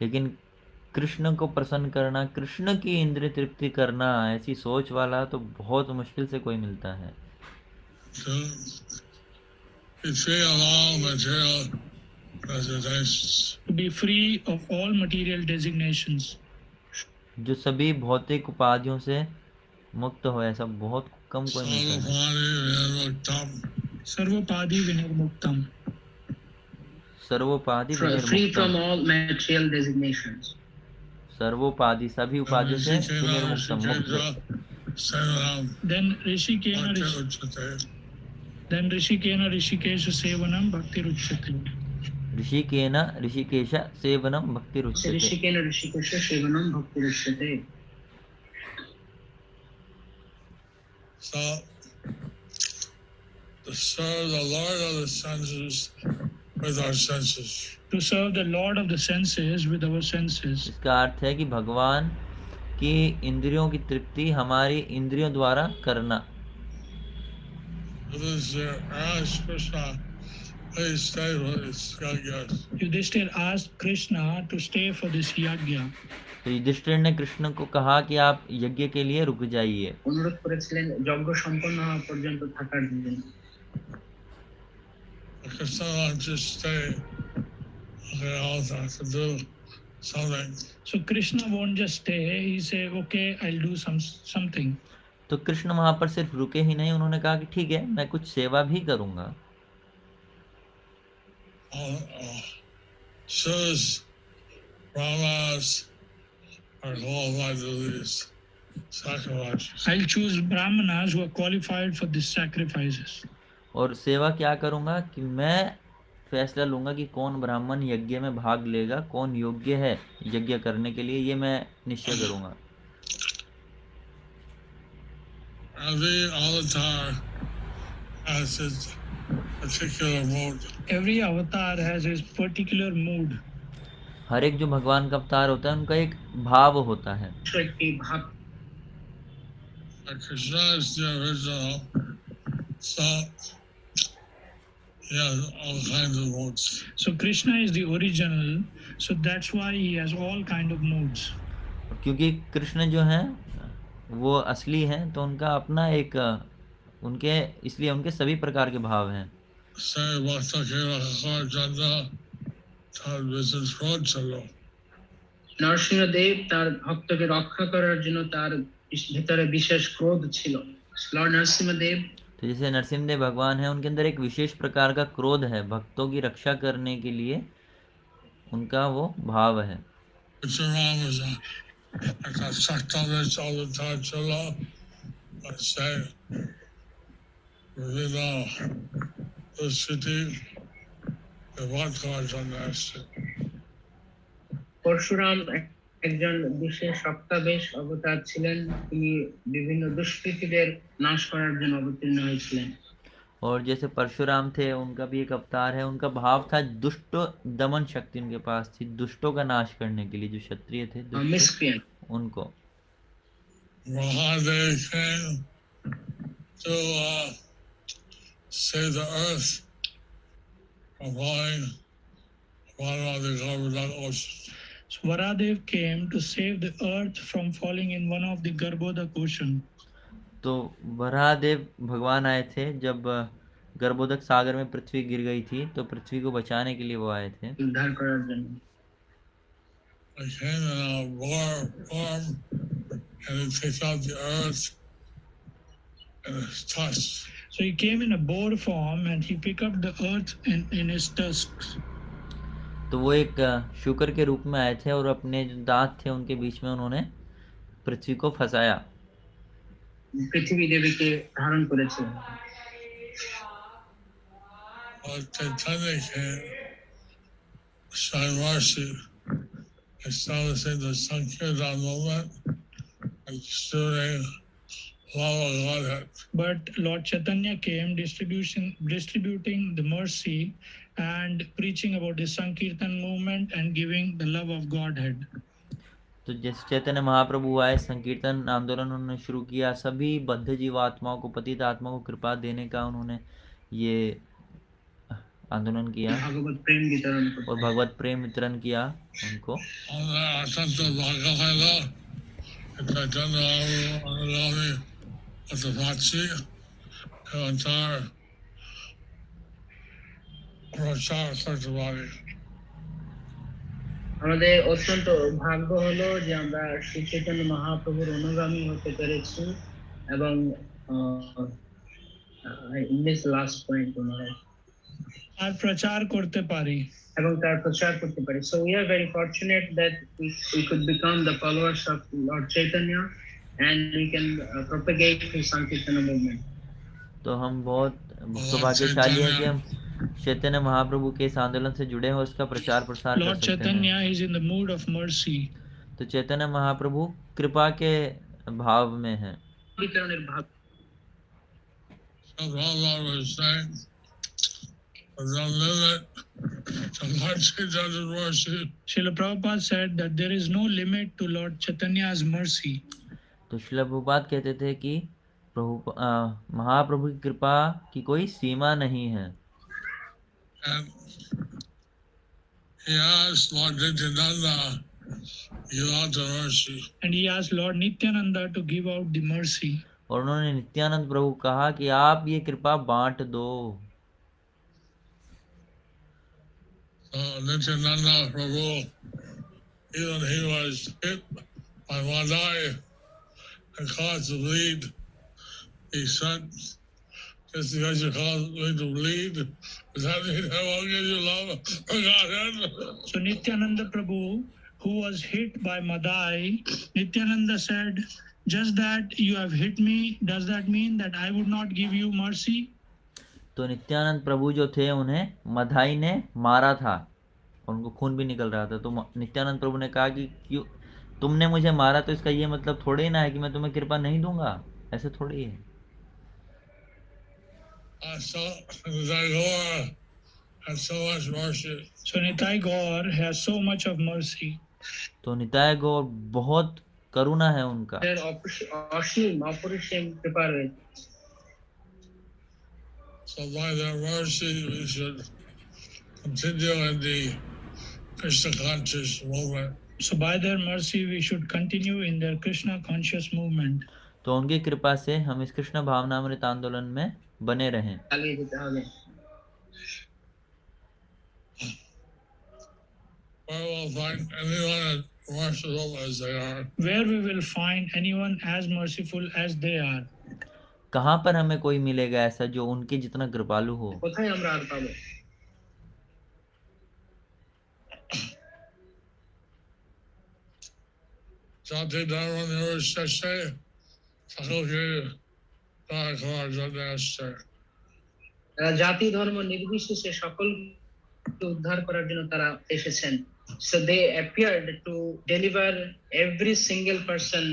लेकिन कृष्ण को प्रसन्न करना, कृष्ण की इंद्रिय तृप्ति करना, ऐसी सोच वाला तो बहुत मुश्किल से कोई मिलता है। To be free of all material designations. To be free of all material designations. जो सभी भौतिक उपाधियों से मुक्त हो, ऐसा बहुत कम कोई मिलता है। Sarvapadi vinirmuktam. सर्वोपाधि Free from विनिर्मुक्तम, all material designations. सर्वोपाधि सभी उपाधियों से विनिर्मुक्तम, मुक्त। Then Rishikena Rishikesha Sevanam Bhakti Ruchyate. ऋषिकेन Rishikesh सेवनम भक्ति रुच्यते। ऋषिकेन ऋषिकेश सेवनम भक्ति रुच्यते। So, to serve the Lord of the senses with our senses. To serve the Lord of the senses with our senses. इसका अर्थ है कि भगवान की इंद्रियों की तृप्ति हमारी इंद्रियों द्वारा करना। Yudhishthir asked Krishna to stay for this yajna. तो युधिष्ठिर ने कृष्ण को कहा कि आप यज्ञ के लिए रुक जाइए। অনুরোধ করেছিলেন যজ্ঞ সম্পন্ন হওয়া পর্যন্ত থাকার জন্য। So Krishna won't just stay. He say, "Okay, I'll do something." तो कृष्ण वहां पर सिर्फ रुके ही नहीं, उन्होंने कहा कि ठीक है, मैं कुछ सेवा भी करूंगा। I'll choose Brahmanas who are qualified for these sacrifices. और सेवा क्या करूंगा कि मैं फैसला लूंगा कि कौन ब्राह्मण यज्ञ में भाग लेगा, कौन योग्य है यज्ञ करने के लिए, ये मैं निश्चय करूंगा। Every avatar has its particular mood. हर एक जो भगवान का अवतार होता है उनका एक भाव होता है। Krishna is the original, so he has all kinds of moods. So Krishna is the original, so that's why he has all kind of moods. क्योंकि कृष्ण जो हैं वो असली हैं, तो उनका अपना एक उनके इसलिए उनके सभी प्रकार के भाव हैं। নরসিংহদেব তার ভক্তকে রক্ষা করার জন্য তার ভিতরে বিশেষ ক্রোধ ছিল। লর্ড নরসিংহদেব, तो जैसे नरसिंहदेव भगवान है, उनके अंदर एक विशेष प्रकार का क्रोध है, भक्तों की रक्षा करने के लिए उनका वो भाव है। পরশুরাম একজন বিশেষ সপ্তাবেশ অবতার ছিলেন। তিনি বিভিন্ন দুষ্কৃতীদের নাশ করার জন্য অবতীর্ণ হয়েছিলেন। और जैसे परशुराम थे, उनका भी एक अवतार है, उनका भाव था दुष्ट दमन शक्ति उनके पास थी, दुष्टों का नाश करने के लिए, जो क्षत्रिय थे मिसक्रिएंट उनको। Mahadev came to save the earth from falling one of the Garbhodak oceans. So Varadev came to save the earth from falling in one of the Garbhodak ocean. तो वराहदेव भगवान आए थे जब गर्भोदक सागर में पृथ्वी गिर गई थी, तो पृथ्वी को बचाने के लिए वो आए थे। उद्धार করার জন্য। So he came in a boar form and he picked up the earth in his tusks. तो वो एक शुकर के रूप में आए थे और अपने जो दांत थे उनके बीच में उन्होंने पृथ्वी को फंसाया। পৃথিবী দেবীকে ধারণ করেছিলেন। Lord Chaitanya came, showing mercy, establishing the Sankirtan movement, and distributing love of Godhead. But Lord Chaitanya came distributing the mercy and preaching about the Sankirtan movement and giving the love of Godhead. तो जैसे चैतन्य महाप्रभु आए, संकीर्तन आंदोलन उन्होंने शुरू किया, सभी बद्ध जीव आत्माओं को, पतित आत्माओं को कृपा देने का उन्होंने ये आंदोलन किया भगवत प्रेम वितरण और भगवत प्रेम वितरण किया उनको। আমাদের অত্যন্ত ভাগ্য হলো যে আমরা শ্রী চৈতন্য মহাপ্রভুর অনুগামী হতে পেরেছি এবং মিস লাস্ট পয়েন্ট আর প্রচার করতে পারি এবং তার প্রচার করতে পারি। So we are very fortunate that we could become the followers of Lord Chaitanya and we can propagate his Sankirtana movement. तो हम बहुत सौभाग्यशाली हैं कि हम चैतन्य महाप्रभु के इस आंदोलन से जुड़े हैं, उसका प्रचार प्रसार कर Lord सकते Chaitanya हैं। is in the mood of mercy. तो चैतन्य महाप्रभु कृपा के भाव में हैं। वितरणের ভাব। Srila Prabhupada said that there is no limit to Lord Chaitanya's mercy. तो श्रील प्रभुपाद कहते थे कि महाप्रभु की कृपा की कोई सीमा नहीं है। And he asked Lord Nityananda to give out the mercy. और उन्होंने नित्यानंद प्रभु कहा कि आप ये कृपा बांट दो। Nityananda Prabhu, even he was hit by Madai and caused to bleed. He said, just because you caused me to bleed, does that mean I won't give you love of Godhead? So Nityananda Prabhu, who was hit by Madai, Nityananda said, just that you have hit me, does that mean that I would not give you mercy? तो नित्यानंद प्रभु जो थे, उन्हें मधाई ने मारा था और उनको खून भी निकल रहा था। तो नित्यानंद प्रभु ने कहा कि क्यों तुमने मुझे मारा, तो इसका ये मतलब थोड़े ही ना है कि मैं तुम्हें कृपा नहीं दूंगा, ऐसे थोड़ी है। So Nitai Gaur has so much of mercy. तो निताय गौर बहुत करुणा है उनका। অসীম অপরিসীম কৃপা রয়েছে। So by their mercy we should continue in the Krishna conscious movement. So by their mercy we should continue in their Krishna conscious movement. तो उनकी कृपा से हम इस कृष्ण भावनामृत आंदोलन में बने रहें। চালিয়ে যেতে হবে। Where we will find anyone as merciful as they are. कहाँ पर हमें कोई मिलेगा ऐसा जो उनके जितना कृपालु हो। কোথায় আমরা আর পাবো? জাতি ধর্ম নির্বিশেষে সকলকে তারা জন্য আসছে। জাতি ধর্ম নির্বিশেষে সকলকে উদ্ধার করার জন্য তারা এসেছেন। So they appeared to deliver every single person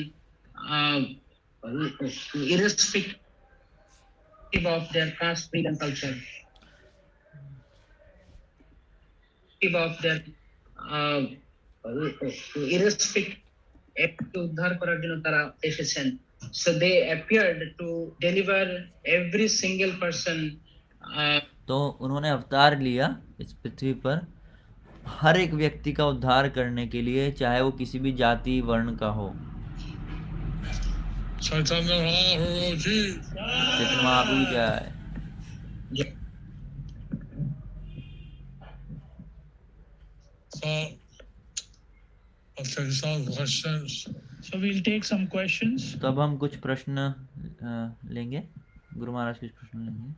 irrespective of their caste, creed and culture. Of their irrespective উদ্ধার করার জন্য তারা এসেছেন। So they appeared to deliver every single person. तो उन्होंने अवतार लिया इस पृथ्वी पर हर एक व्यक्ति का उद्धार करने के लिए, चाहे वो किसी भी जाति वर्ण का हो। चैतन्य महाप्रभु की चैतन्य महाप्रभु जय। So we'll take some questions. तो अब हम कुछ प्रश्न लेंगे, गुरु महाराज कुछ प्रश्न लेंगे।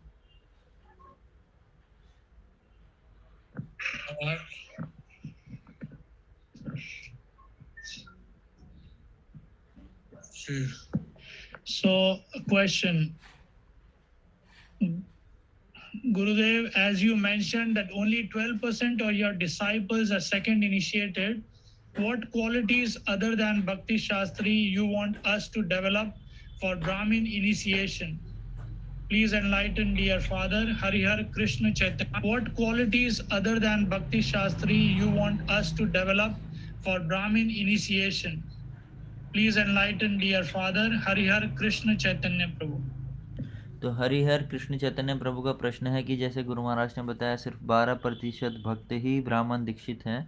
So, a question. Gurudev, as you mentioned that only 12% of your disciples are second initiated, what qualities other than Bhakti Shastri you want us to develop for Brahmin initiation? Please enlighten, dear Father. Harihar Krishna Chaitanya. What qualities other than Bhakti Shastri you want us to develop for Brahmin initiation? Please enlighten, dear Father. Harihar Krishna Chaitanya Prabhu. तो हरिहर कृष्ण चैतन्य प्रभु का प्रश्न है कि जैसे गुरु महाराज ने बताया सिर्फ 12% भक्त ही ब्राह्मण दीक्षित हैं,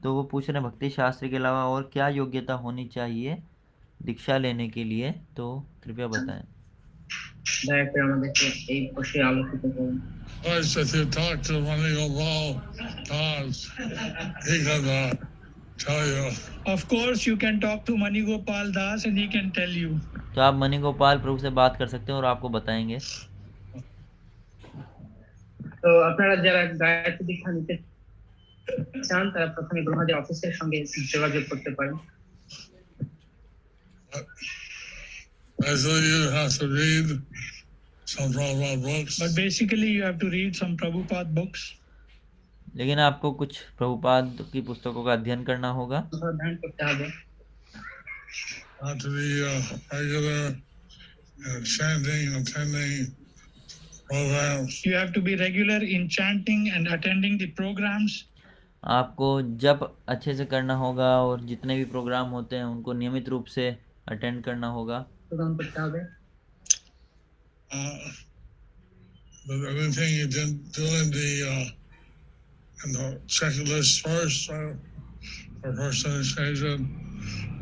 तो वो पूछ रहे हैं भक्ति शास्त्र के अलावा और क्या योग्यता होनी चाहिए दीक्षा लेने के लिए, तो कृपया बताएं। দয়া করে আমাদেরকে এই বিষয়ে আলোচিত করুন। First, if you talk to Mani Gopal Das, he can tell you. Of course, you can talk to Mani Gopal Das and he can tell you. तो आप मणि गोपाल प्रभु से बात कर सकते हैं और आपको बताएंगे। তো আপনারা যারা গায়ত্রী দীক্ষা নিতে চান তারা প্রথমে ব্রহ্মাজি অফিসের সঙ্গে যোগাযোগ করতে পারেন। Basically, you have to read some Prabhupada books. But basically, you have to read some Prabhupada books. लेकिन आपको कुछ प्रभुपाद की पुस्तकों का अध्ययन करना होगा। अध्ययन करते হবে। Have to be regular chanting, attending programs. You have to be regular in chanting and attending the programs. आपको जप अच्छे से करना होगा और जितने भी प्रोग्राम होते हैं उनको नियमित रूप से अटेंड करना होगा। প্রদান করতে হবে। But everything you didn't do in the checklist first for first initiation,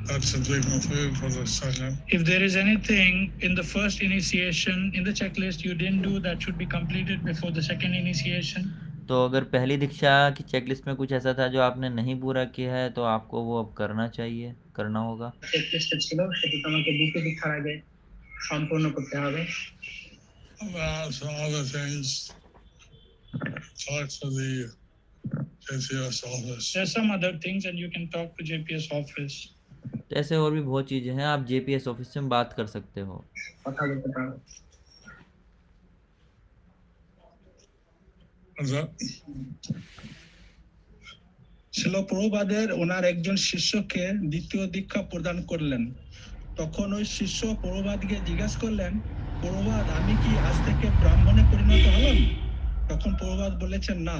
that's to be completed for the second. If there is anything in the first initiation in the checklist you didn't do, that should be completed before the second initiation. तो अगर पहली दीक्षा की checklist में कुछ ऐसा था जो आपने नहीं पूरा किया है तो आपको वो अब करना चाहिए, करना होगा। চেকলিস্টে ছিল সেটি তোমাকে দ্বিতীয় দীক্ষার আগে সম্পূর্ণ করতে হবে। That's all the things. Talk to the JPS office. There are some other things and you can talk to JPS office. तो ऐसे और भी बहुत चीज़ें हैं, आप JPS ऑफिस में बात कर सकते हो। কথা বলতে পারো। ছিল প্রভুপাদের ওনার একজন শিষ্যকে দ্বিতীয় দীক্ষা প্রদান করলেন। তখন ওই শিষ্য প্রভুপাদকে জিজ্ঞাসা করলেন, প্রভুপাদ আমি কি আজ থেকে ব্রাহ্মণে পরিণত হলাম? তখন প্রভুপাদ বলেছেন, না,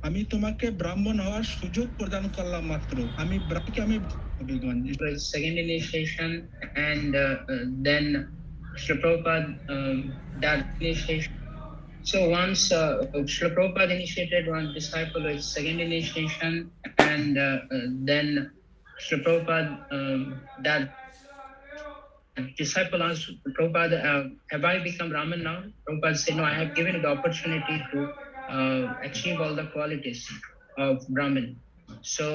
আমি তোমাকে ব্রাহ্মণ হওয়ার সুযোগ প্রদান করলাম মাত্র। আমি Second initiation and then Srila Prabhupada that initiation. So once Srila Prabhupada initiated one disciple with second initiation and then Srila Prabhupada that disciple asked Prabhupada, have I become Brahmin now? Prabhupada said, no, I have given the opportunity to achieve all the qualities of Brahmin. So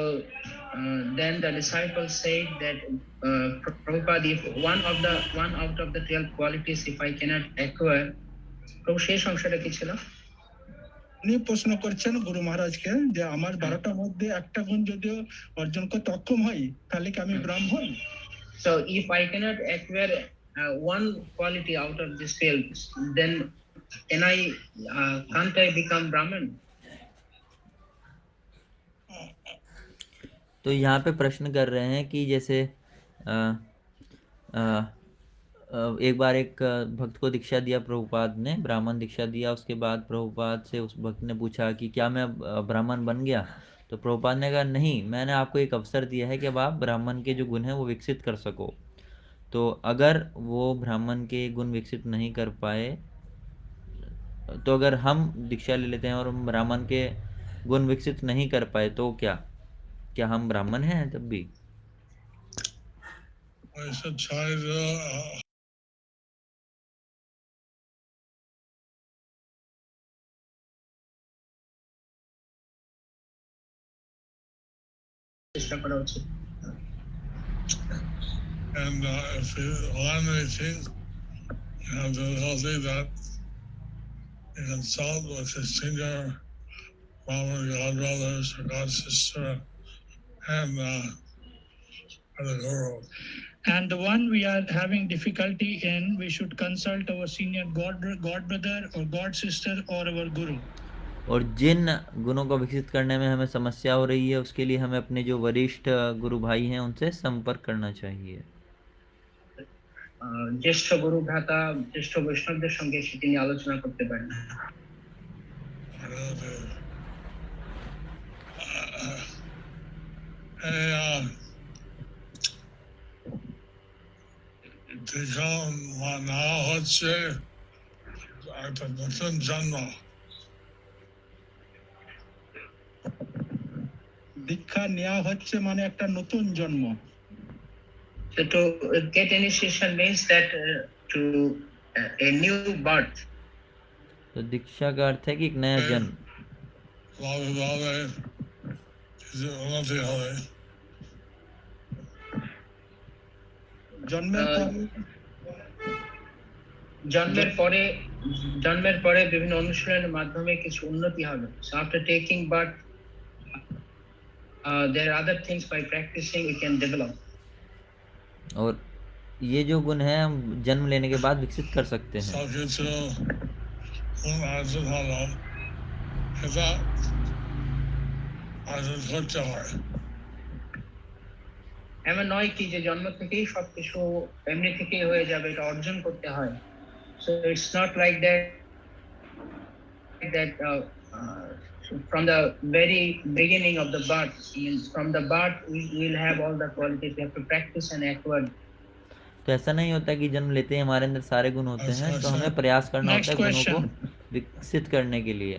then the disciple said that Prabhupada, if one out of the 12 qualities if I cannot acquire, প্রভু সেই সংশয়টা কি ছিল? উনি প্রশ্ন করছেন গুরু মহারাজকে যে আমার 12টার মধ্যে একটা গুণ যদিও অর্জন করতে অক্ষম হই তাহলে কি আমি ব্রাহ্মণ? So if I cannot acquire one quality out of this 12, then can't I become Brahmin? तो यहाँ पे प्रश्न कर रहे हैं कि जैसे एक बार एक भक्त को दीक्षा दिया प्रभुपाद ने, ब्राह्मण दीक्षा दिया, उसके बाद प्रभुपाद से उस भक्त ने पूछा कि क्या मैं ब्राह्मण बन गया? तो प्रभुपाद ने कहा नहीं, मैंने आपको एक अवसर दिया है कि अब आप ब्राह्मण के जो गुण हैं वो विकसित कर सको। तो अगर वो ब्राह्मण के गुण विकसित नहीं कर पाए, तो अगर हम दीक्षा ले लेते हैं और हम ब्राह्मण के गुण विकसित नहीं कर पाए तो क्या हम ब्राह्मण हैं तब भी? I should try to চেষ্টা করা উচিত। and if you learn anything, you have difficulty that you consult with your senior Brahmin godbrothers or god sister and the guru. And the one we are having difficulty in, we should consult our senior god brother or god sister or our guru. और जिन गुणों को विकसित करने में हमें समस्या हो रही है उसके लिए हमें अपने जो वरिष्ठ गुरु भाई हैं उनसे संपर्क करना चाहिए। জ্যেষ্ঠ গুরু ভ্রাতা জ্যেষ্ঠ বৈষ্ণবদের সঙ্গে সেটি নিয়ে আলোচনা করতে পারেন। দীক্ষা না হচ্ছে একটা নতুন জন্ম। দীক্ষা নেওয়া হচ্ছে মানে একটা নতুন জন্ম। So to get initiation means that to a new birth. तो दीक्षा का अर्थ है कि एक नया जन्म। ভাবে ভাবে কিছু উন্নতি হবে। জন্মের পরে বিভিন্ন অনুশীলনের মাধ্যমে কিছু উন্নতি হবে। So after taking birth, there are other things by practicing we can develop. और ये जो गुण है हम जन्म लेने के बाद विकसित कर सकते हैं। सब কিছু অর্জন হলো এটা অর্জন করতে হয়। এমন নয় কি যে জন্ম থেকেই সবকিছু এমনি থেকেই হয়ে যাবে, এটা অর্জন করতে হয়। So it's not like that from the very beginning of the birth, from the birth we will have all the qualities, we have to practice and acquire. तो ऐसा नहीं होता कि जन्म लेते ही हमारे अंदर सारे गुण होते हैं, तो हमें प्रयास करना होता है गुणों को विकसित करने के लिए।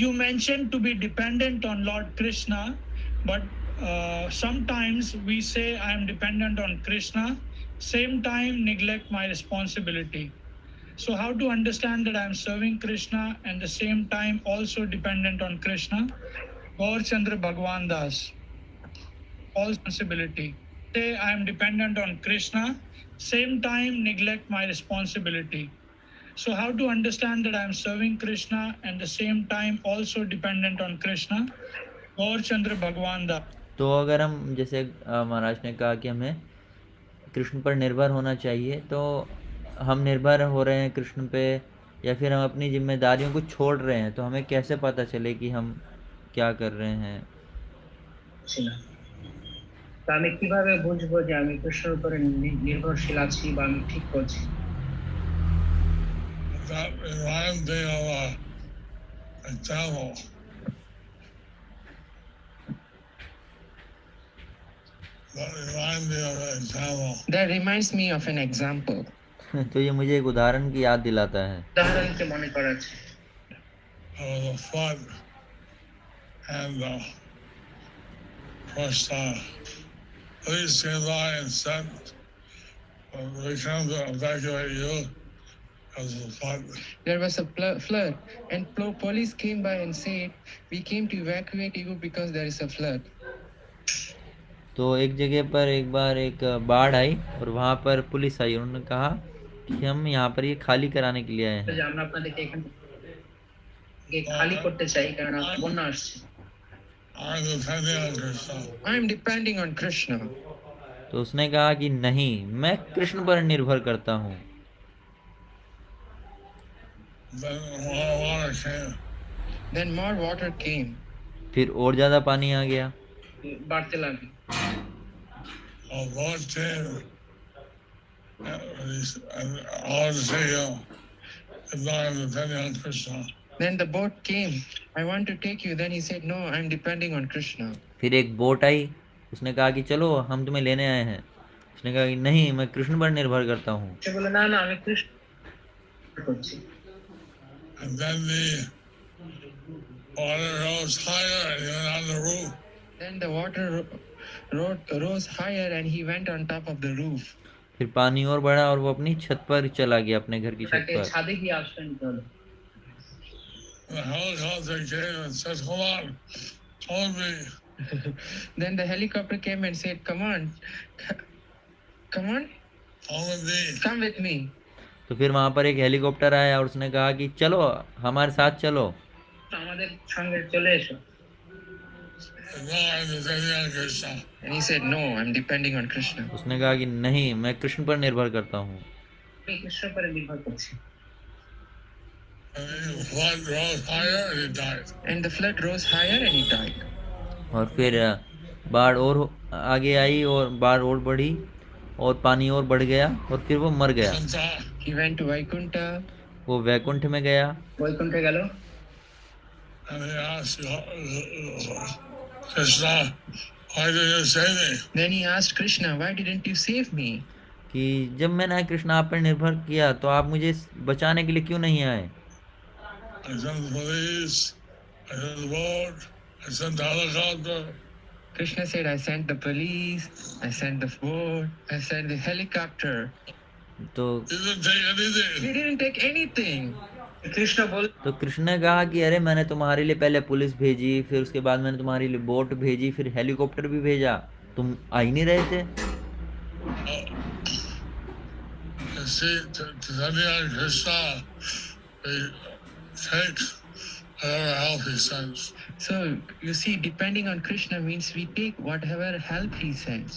You mentioned to be dependent on Lord Krishna, but sometimes we say I am dependent on Krishna, same time neglect my responsibility. So how to understand that I am serving Krishna and the same time also dependent on Krishna? Gaur Chandra Bhagwan Das. All responsibility. Say I am dependent on Krishna, same time neglect my responsibility. So how to understand that I am serving Krishna and the same time also dependent on Krishna? Gaur Chandra Bhagwan Das. तो अगर हम जैसे महाराज ने कहा कि हमें कृष्ण पर निर्भर होना चाहिए, तो हम निर्भर हो रहे हैं कृष्ण पे या फिर हम अपनी जिम्मेदारियों को छोड़ रहे हैं, तो हमें कैसे पता चले कि हम क्या कर रहे हैं? তো আমি কিভাবে বুঝবো যে আমি কৃষ্ণের উপরে নির্ভরশীল আছি বা আমি ঠিক করছি? That reminds me of a devil. That reminds me of an example. तो ये मुझे एक उदाहरण की याद दिलाता है। উদাহরণকে মনে করাচ্ছে। The flood and first police came by and said, we come to evacuate you because of the flood. There was a flood and police came by and said, we came to evacuate you because there is a flood. तो एक जगह पर एक बार एक बाढ़ आई और वहाँ पर पुलिस आई, उन्होंने कहा कि हम यहाँ पर ये खाली कराने के लिए आए हैं। আমরা আপনাদেরকে এখান থেকে খালি করতে চাই কারণ বন্যা আসছে। I am depending on Krishna. तो उसने कहा कि नहीं, मैं कृष्ण पर निर्भर करता हूँ। Then more water came. फिर और ज्यादा पानी आ गया। बढ़ते लगे। Then the boat came. I want to take you. Then he said, no, I am depending on Krishna. फिर एक बोट आई, उसने कहा कि चलो हम तुम्हें लेने आए हैं। उसने कहा कि नहीं, मैं कृष्ण पर निर्भर करता हूँ। बोला ना ना, मैं Krishna करছি। And then the water rose higher and he went on the roof. Then the water rose higher and he went on top of the roof. फिर पानी और बढ़ा और वो अपनी छत पर चला गया, अपने घर की छत पर। छादे की आश्रय निकल। The helicopter came and said, "Come on, follow me." Then the helicopter came and said, "Come on, follow me. Come with me." तो फिर वहाँ पर एक हेलीकॉप्टर आया और उसने कहा कि चलो हमारे साथ चलो। আমাদের সঙ্গে চলে এসো। No, I'm depending on Krishna. And he said, no, I'm depending on Krishna. उसने कहा कि नहीं, मैं कृष्ण पर निर्भर करता हूँ। আমি কৃষ্ণের উপরে নির্ভর করছি। And then the flood rose higher and he died. And the flood rose higher and he died. और फिर बाढ़ और आगे आई और बाढ़ और बढ़ी और पानी और बढ़ गया और फिर वो मर गया। Santa, He went to Vaikunta. वो वैकुंठ में गया বৈকুণ্ঠে গেল and he asked Krishna, why did you save me? Then he asked Krishna, why didn't you save me? कि जब मैंने कृष्ण आप पर निर्भर किया तो आप मुझे बचाने के लिए क्यों नहीं आए? I sent the police, I sent the boat, I sent the helicopter. Krishna said, I sent the police, I sent the boat, I sent the helicopter. तो He didn't take anything. He didn't take anything. Krishna বল तो कृष्ण ने कहा कि अरे मैंने तुम्हारे लिए पहले पुलिस भेजी, फिर उसके बाद मैंने तुम्हारे लिए बोट भेजी, फिर हेलीकॉप्टर भी भेजा, तुम आ ही नहीं रहे थे। You see, depending on Krishna, we take whatever help he sends. So you see, depending on Krishna means we take whatever help he sends.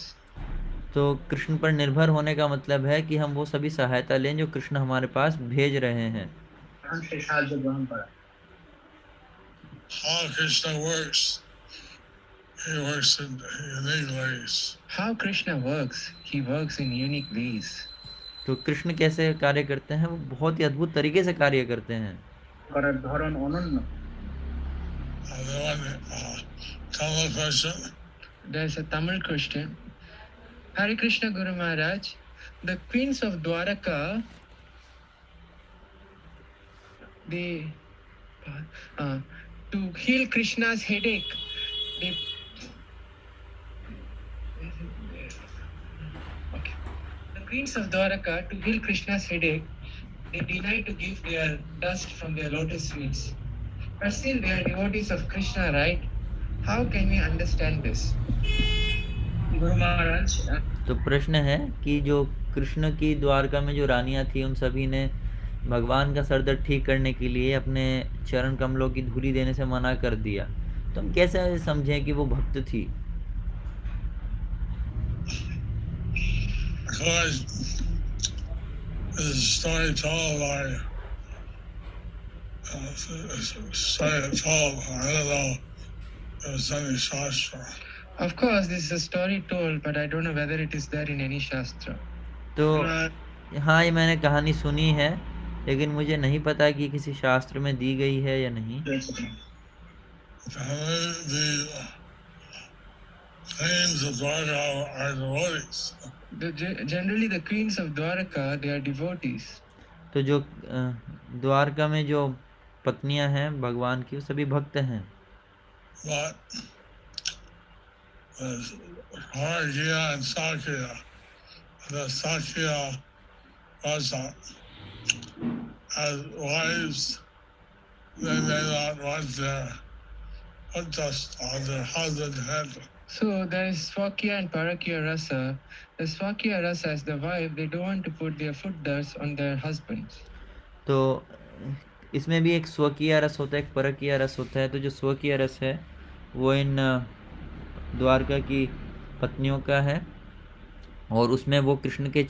तो कृष्ण पर निर्भर होने का मतलब है कि हम वो सभी सहायता लें जो कृष्ण हमारे पास भेज रहे हैं। তখন সেই সাহায্য গ্রহণ করা। How Krishna works, he works in unique ways. How Krishna works? He works in unique ways. तो कृष्ण कैसे कार्य करते हैं? वो बहुत ही अद्भुत तरीके से कार्य करते हैं। করার ধরন অনন্য। And then Tamil question, There's a Tamil question. Hare Krishna Guru Maharaj, the queens of Dwaraka, they to heal Krishna's headache, they okay. The queens of Dwaraka, to heal Krishna's headache, they deny to give their dust from their lotus feet. But still they are devotees of Krishna, right? How can we understand this? গুরু মহারাজ तो प्रश्न है कि जो कृष्ण की द्वारका में जो रानियां थी उन सभी ने भगवान का सर दर्द ठीक करने के लिए अपने चरण कमलों की धूली देने से मना कर दिया, तो हम कैसे समझें कि वो भक्त थी? because this is a story told by story told, I don't know if it's any shastra. Of course, this is a story told, but I don't know whether it is there in any shastra. तो हाँ, ये मैंने कहानी सुनी है, लेकिन मुझे नहीं पता कि किसी शास्त्र में दी गई है या नहीं। The queens of Dwarka are devotees. Generally, the queens of Dwaraka, they are devotees. तो जो द्वारका में जो पत्नियां हैं भगवान की, वो सभी भक्त हैं। But Haragya and Sakya, the Sakya Rasa, as wives, they may not want their foot dust on their husband's head. So there is Swakya and Parakya Rasa. The Swakya Rasa, as the wife, they don't want to put their foot dust on their husbands. तो इसमें भी एक स्वकीय रस होता है, एक परकीय रस होता है। तो जो स्वकीय रस है वो इन द्वारका की पत्नियों का है, और उसमें वो कृष्ण के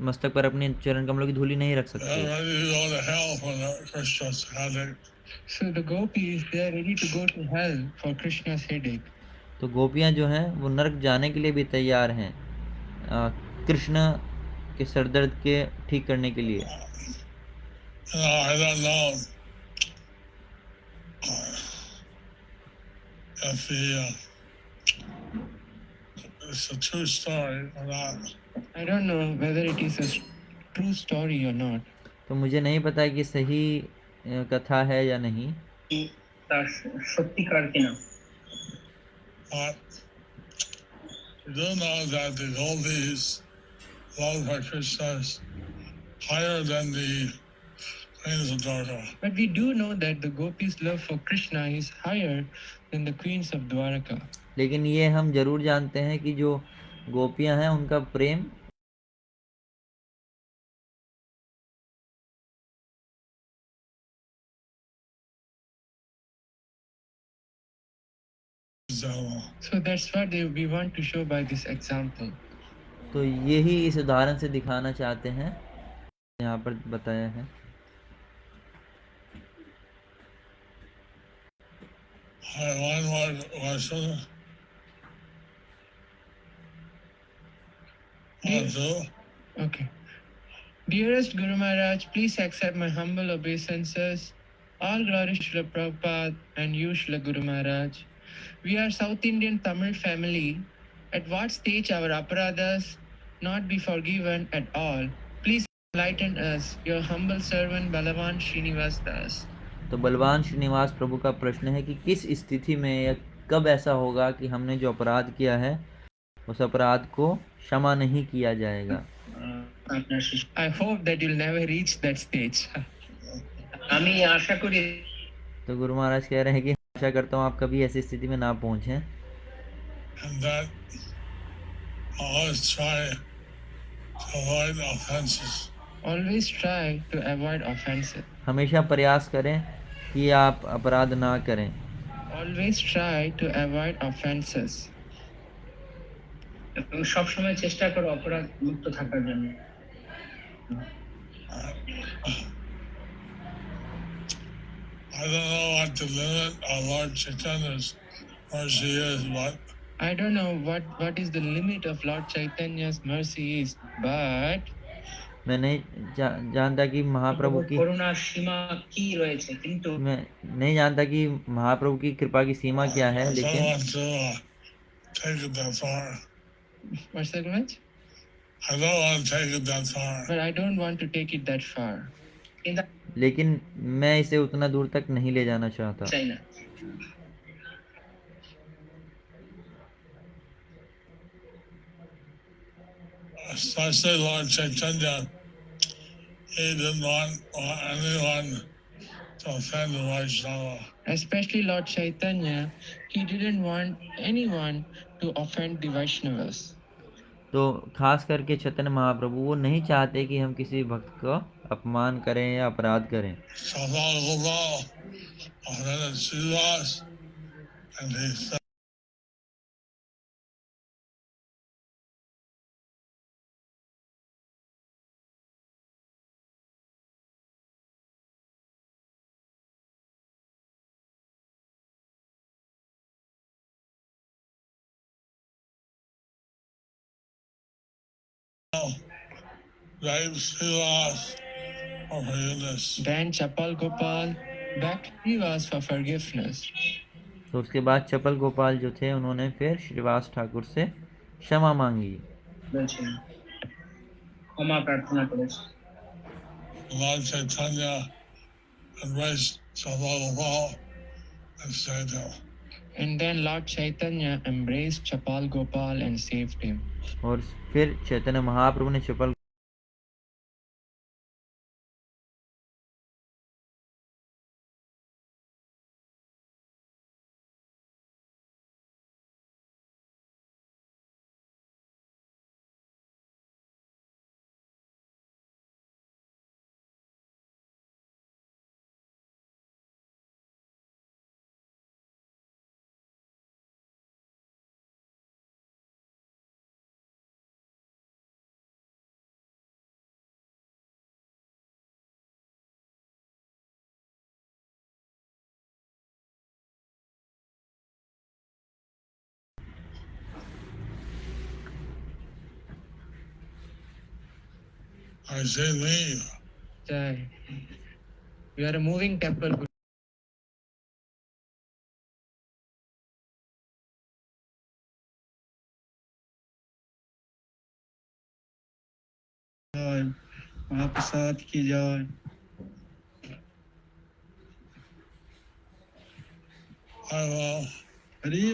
मस्तक पर अपने चरण कमलों की धूली नहीं रख सकते। They're ready to go to hell for the Krishna's headache. So the gopis, they are ready to go to hell for Krishna's headache. तो गोपियां जो हैं वो नरक जाने के लिए भी तैयार हैं कृष्ण के सरदर्द के ठीक करने के लिए। I don't know if it's a true story or not. I don't know whether it is a true story or not. तो मुझे नहीं पता कि सही कथा है या नहीं। তার সত্যিকার কিনা। But we do know that the gopis love for Krishna is higher than the queens of Dwarka. But we do know that the gopis' love for Krishna is higher than the queens of Dwaraka. लेकिन ये हम जरूर जानते हैं कि जो गोपियां हैं उनका प्रेम example. So that's what we want to show by this example. तो यही इस उदाहरण से दिखाना चाहते हैं, यहाँ पर बताया है। One more question. Also, Okay. Dearest Guru Maharaj, please accept my humble obeisances. All glory Srila Prabhupada and you, Srila Guru Maharaj. We are South Indian Tamil family. At what stage our aparadhas not be forgiven at all? Please enlighten us. Your humble servant Balavan Srinivas Das. तो बलवान श्रीनिवास प्रभु का प्रश्न है कि किस स्थिति में या कब ऐसा होगा कि हमने जो अपराध किया है उस अपराध को क्षमा नहीं किया जाएगा। আপনার শিষ্য I hope that you'll never reach that stage. আমি আশা করি तो गुरु महाराज कह रहे हैं कि आशा करता हूँ आप कभी ऐसी स्थिति में ना पहुंचे, and that always try to avoid offenses. Always try to avoid offenses. हमेशा प्रयास करें कि आप अपराध ना करें। Always try to avoid offenses. এবং সবসময় চেষ্টা করো অপরাধ মুক্ত থাকার জন্য। I don't know what the limit of Lord Chaitanya's mercy is, but I don't know what is the limit of Lord Chaitanya's mercy is, but मैं नहीं जानता कि महाप्रभु की করুণার সীমা কি রয়েছে, কিন্তু मैं नहीं जानता कि महाप्रभु की कृपा की सीमा क्या है, I don't लेकिन want to take it that far. what's that much? I don't want to take it that far. But I don't want to take it that far. কিন্তু लेकिन मैं इसे उतना दूर तक नहीं ले जाना चाहता। চাই না। Especially Lord Chaitanya, he didn't want anyone to offend the Vaishnava. Especially Lord Chaitanya, he didn't want anyone to offend the Vaishnavas. तो खास करके चैतन्य महाप्रभु वो नहीं चाहते कि हम किसी भक्त को अपमान करें या अपराध करें। Sabal Gopal offended Srivas, and he said, Dave Srivas for forgiveness. Then Chapal Gopal begged Srivas for forgiveness. तो उसके बाद चपल गोपाल जो थे उन्होंने फिर श्रीवास ठाकुर से क्षमा मांगी। বলছেন ক্ষমা প্রার্থনা করেছে। Lord Chaitanya embraced Sabal Gopal and saved him. And then Lord Chaitanya embraced Chapal Gopal and saved him. और फिर चैतन्य महाप्रभु ने चपल I say leave. Jai. We are a moving temple. জয় মহাপ্রসাদ কি জয়। I will. হরি